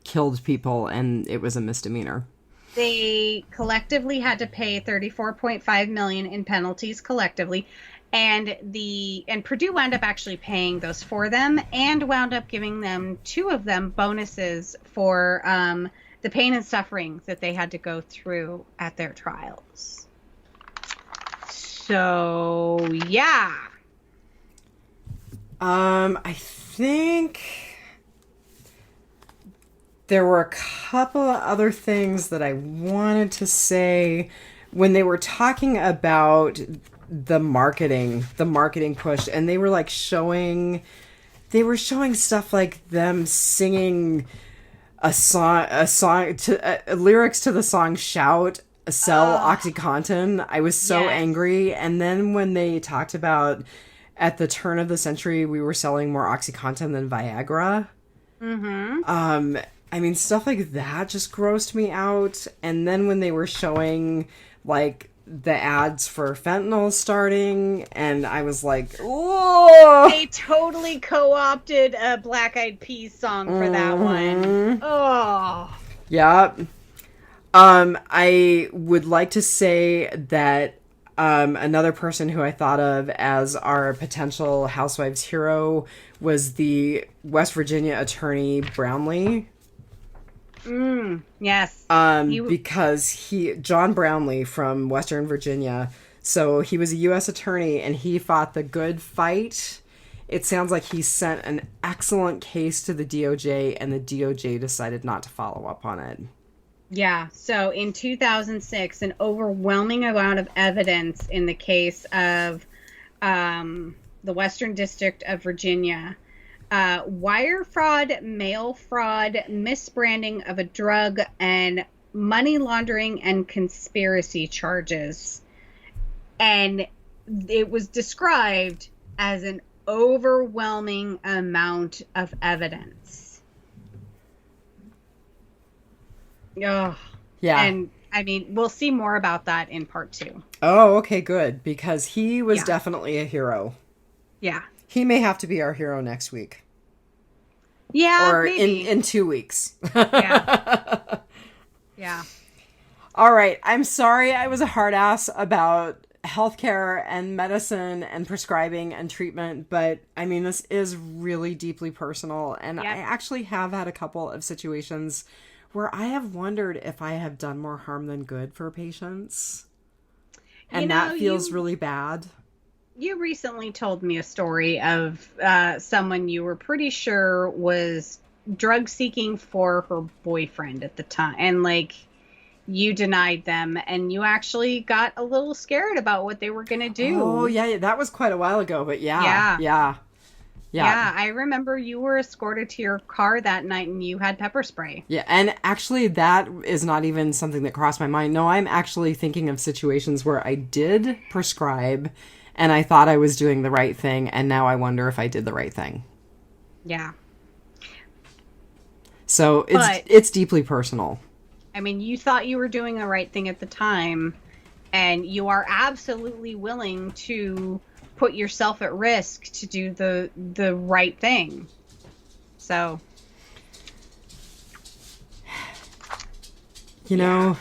Speaker 1: killed people, and it was a misdemeanor.
Speaker 2: They collectively had to pay $34.5 million in penalties collectively. And Purdue wound up actually paying those for them, and wound up giving them 2 of them bonuses for the pain and suffering that they had to go through at their trials. So, yeah.
Speaker 1: I think there were a couple of other things that I wanted to say when they were talking about the marketing push, and they were showing stuff like them singing a song to lyrics to the song "Shout, Sell OxyContin." I was so angry. And then when they talked about at the turn of the century we were selling more OxyContin than Viagra. Mm-hmm. I mean, stuff like that just grossed me out. And then when they were showing the ads for fentanyl starting, and I was like, oh,
Speaker 2: they totally co-opted a Black Eyed Peas song for that one. Oh,
Speaker 1: yeah. I would like to say that another person who I thought of as our potential housewives hero was the West Virginia attorney Brownlee.
Speaker 2: Yes.
Speaker 1: Because John Brownlee from Western Virginia, so he was a U.S. attorney, and he fought the good fight. It sounds like he sent an excellent case to the DOJ, and the DOJ decided not to follow up on it.
Speaker 2: Yeah. So in 2006, an overwhelming amount of evidence in the case of the Western District of Virginia wire fraud, mail fraud, misbranding of a drug, and money laundering and conspiracy charges. And it was described as an overwhelming amount of evidence. Oh,
Speaker 1: yeah.
Speaker 2: And I mean, we'll see more about that in part 2.
Speaker 1: Oh, okay, good. Because he was definitely a hero.
Speaker 2: Yeah.
Speaker 1: He may have to be our hero next week.
Speaker 2: Yeah,
Speaker 1: or
Speaker 2: maybe.
Speaker 1: in 2 weeks.
Speaker 2: Yeah. Yeah.
Speaker 1: All right. I'm sorry I was a hard ass about healthcare and medicine and prescribing and treatment, but I mean, this is really deeply personal. And I actually have had a couple of situations where I have wondered if I have done more harm than good for patients. And that feels really bad.
Speaker 2: You recently told me a story of someone you were pretty sure was drug seeking for her boyfriend at the time. And like, you denied them and you actually got a little scared about what they were going to do.
Speaker 1: Oh, yeah. That was quite a while ago, but yeah.
Speaker 2: Yeah, I remember you were escorted to your car that night and you had pepper spray.
Speaker 1: Yeah, and actually that is not even something that crossed my mind. No, I'm actually thinking of situations where I did prescribe and I thought I was doing the right thing, and now I wonder if I did the right thing.
Speaker 2: Yeah.
Speaker 1: So it's deeply personal.
Speaker 2: I mean, you thought you were doing the right thing at the time, and you are absolutely willing to put yourself at risk to do the right thing. So,
Speaker 1: you know,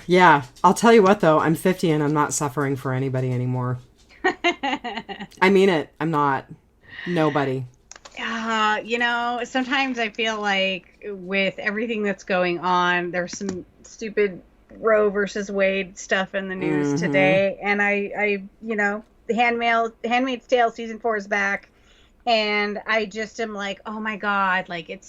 Speaker 1: I'll tell you what though, I'm 50 and I'm not suffering for anybody anymore. I mean it. I'm not. Nobody.
Speaker 2: You know, sometimes I feel like with everything that's going on, there's some stupid Roe versus Wade stuff in the news today, and I you know, The Handmaid's Tale season 4 is back, and I just am like, oh my god, like it's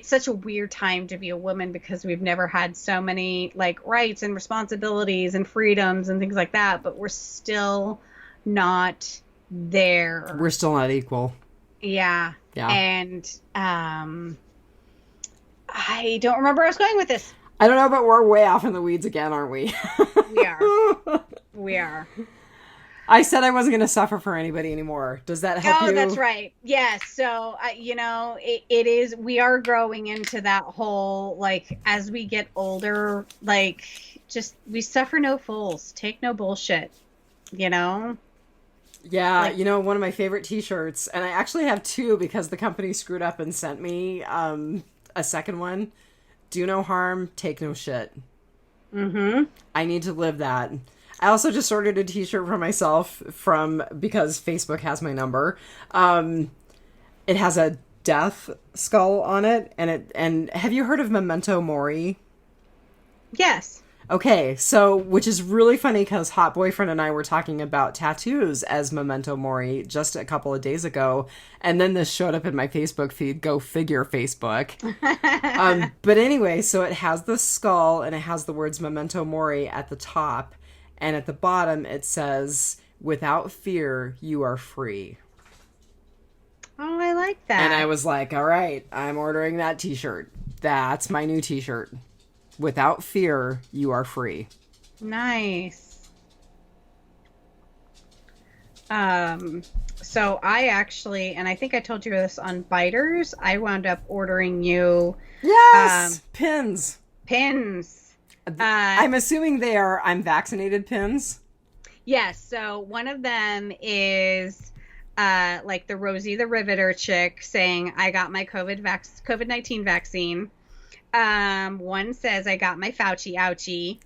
Speaker 2: such a weird time to be a woman because we've never had so many like rights and responsibilities and freedoms and things like that, but we're still not there.
Speaker 1: We're still not equal.
Speaker 2: Yeah. And I don't remember where I was going with this.
Speaker 1: I don't know, but we're way off in the weeds again, aren't we?
Speaker 2: We are.
Speaker 1: I said I wasn't going to suffer for anybody anymore. Does that help you?
Speaker 2: Oh, that's right. Yes. So, you know, it is, we are growing into that whole, like, as we get older, like, just, we suffer no fools. Take no bullshit, you know?
Speaker 1: Yeah, like, you know, one of my favorite t-shirts, and I actually have 2 because the company screwed up and sent me a second one. Do no harm, take no shit. I need to live that. I also just ordered a t-shirt for myself because Facebook has my number. It has a death skull on it, and have you heard of Memento Mori?
Speaker 2: Yes.
Speaker 1: Okay, so, which is really funny because Hot Boyfriend and I were talking about tattoos as Memento Mori just a couple of days ago, and then this showed up in my Facebook feed. Go figure, Facebook. But anyway, so it has the skull, and it has the words Memento Mori at the top, and at the bottom it says, "Without fear, you are free."
Speaker 2: Oh, I like that.
Speaker 1: And I was like, all right, I'm ordering that t-shirt. That's my new t-shirt. Without fear, you are free.
Speaker 2: Nice. So I actually, and I think I told you this on Biters, I wound up ordering you...
Speaker 1: Yes! Pins.
Speaker 2: Pins.
Speaker 1: I'm assuming they are I'm vaccinated pins?
Speaker 2: Yes. So one of them is like the Rosie the Riveter chick saying, I got my COVID-19 vaccine. One says I got my Fauci ouchie,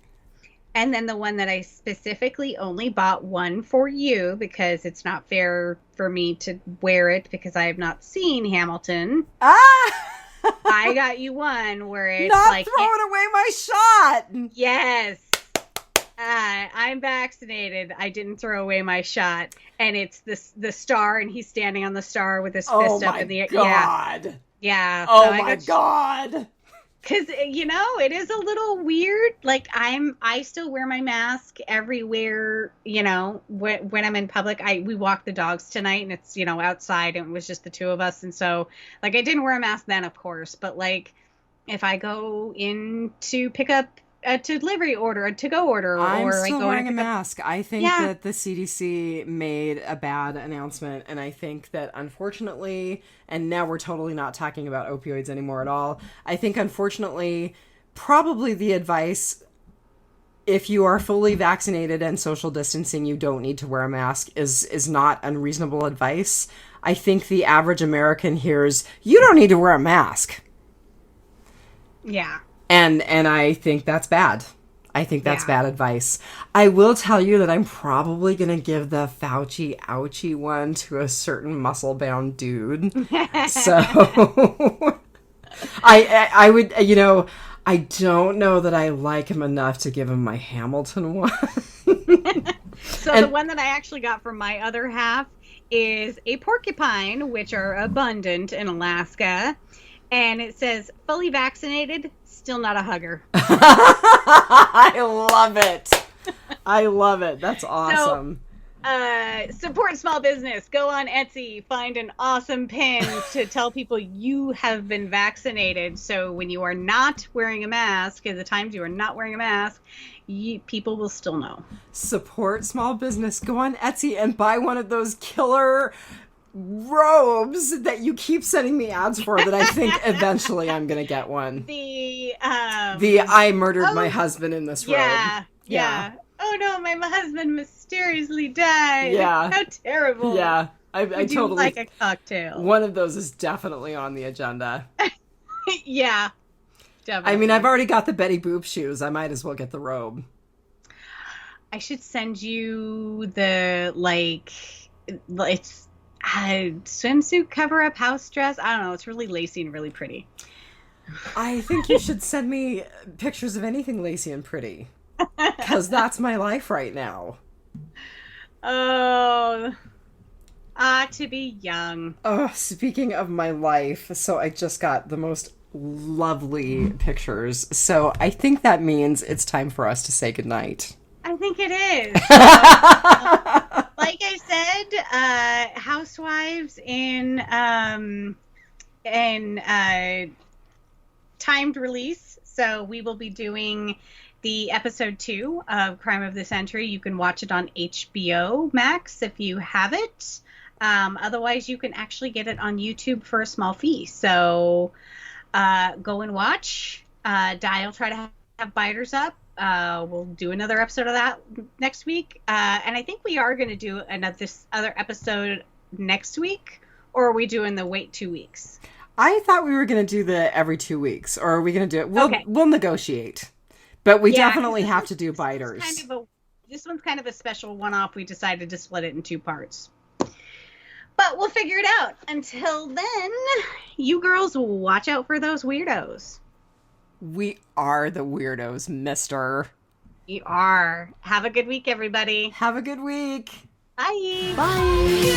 Speaker 2: and then the one that I specifically only bought one for you because it's not fair for me to wear it because I have not seen Hamilton. I got you one where it's
Speaker 1: not
Speaker 2: like
Speaker 1: throwing away my shot.
Speaker 2: Yes. I'm vaccinated. I didn't throw away my shot, and it's the star, and he's standing on the star with his fist up in the air.
Speaker 1: God.
Speaker 2: Yeah.
Speaker 1: Oh my God.
Speaker 2: Because, it is a little weird. Like, I still wear my mask everywhere, when I'm in public. We walked the dogs tonight, and it's, outside, and it was just the two of us. And so, like, I didn't wear a mask then, of course. But, like, if I go in to pick up a delivery order, a to-go order,
Speaker 1: I'm
Speaker 2: or
Speaker 1: still
Speaker 2: I go
Speaker 1: wearing a mask. I think that the CDC made a bad announcement, and I think that unfortunately, and now we're totally not talking about opioids anymore at all, I think unfortunately, probably the advice, if you are fully vaccinated and social distancing, you don't need to wear a mask, is not unreasonable advice. I think the average American hears, you don't need to wear a mask.
Speaker 2: Yeah.
Speaker 1: And I think that's bad. I think that's bad advice. I will tell you that I'm probably going to give the Fauci ouchie one to a certain muscle-bound dude. So I would, I don't know that I like him enough to give him my Hamilton one.
Speaker 2: The one that I actually got from my other half is a porcupine, which are abundant in Alaska. And it says, fully vaccinated, still not a hugger.
Speaker 1: I love it. I love it. That's awesome.
Speaker 2: So, support small business. Go on Etsy. Find an awesome pin to tell people you have been vaccinated. So when you are not wearing a mask, at the times you are not wearing a mask, people will still know.
Speaker 1: Support small business. Go on Etsy and buy one of those killer robes that you keep sending me ads for that I think eventually I'm gonna get one.
Speaker 2: The
Speaker 1: I murdered my husband in this robe.
Speaker 2: Yeah. Oh no, my husband mysteriously died.
Speaker 1: Yeah.
Speaker 2: How terrible.
Speaker 1: Yeah. I totally
Speaker 2: like a cocktail.
Speaker 1: One of those is definitely on the agenda.
Speaker 2: Yeah. Definitely.
Speaker 1: I mean, I've already got the Betty Boop shoes. I might as well get the robe.
Speaker 2: I should send you the it's swimsuit cover-up house dress. I don't know. It's really lacy and really pretty.
Speaker 1: I think you should send me pictures of anything lacy and pretty. Because that's my life right now.
Speaker 2: Oh. To be young.
Speaker 1: Oh, speaking of my life, so I just got the most lovely pictures. So I think that means it's time for us to say goodnight.
Speaker 2: I think it is. Like I said, housewives in timed release. So we will be doing the episode 2 of Crime of the Century. You can watch it on HBO Max if you have it. Otherwise, you can actually get it on YouTube for a small fee. So go and watch. Di will try to have biters up. We'll do another episode of that next week. And I think we are going to do this other episode next week. Or are we doing the wait 2 weeks?
Speaker 1: I thought we were going to do the every 2 weeks. Or are we going to do it? We'll negotiate. But we definitely have to do biters.
Speaker 2: This one's kind of a special one-off. We decided to split it in 2 parts. But we'll figure it out. Until then, you girls watch out for those weirdos.
Speaker 1: We are the weirdos, mister.
Speaker 2: We are. Have a good week, everybody.
Speaker 1: Have a good week.
Speaker 2: Bye.
Speaker 1: Bye.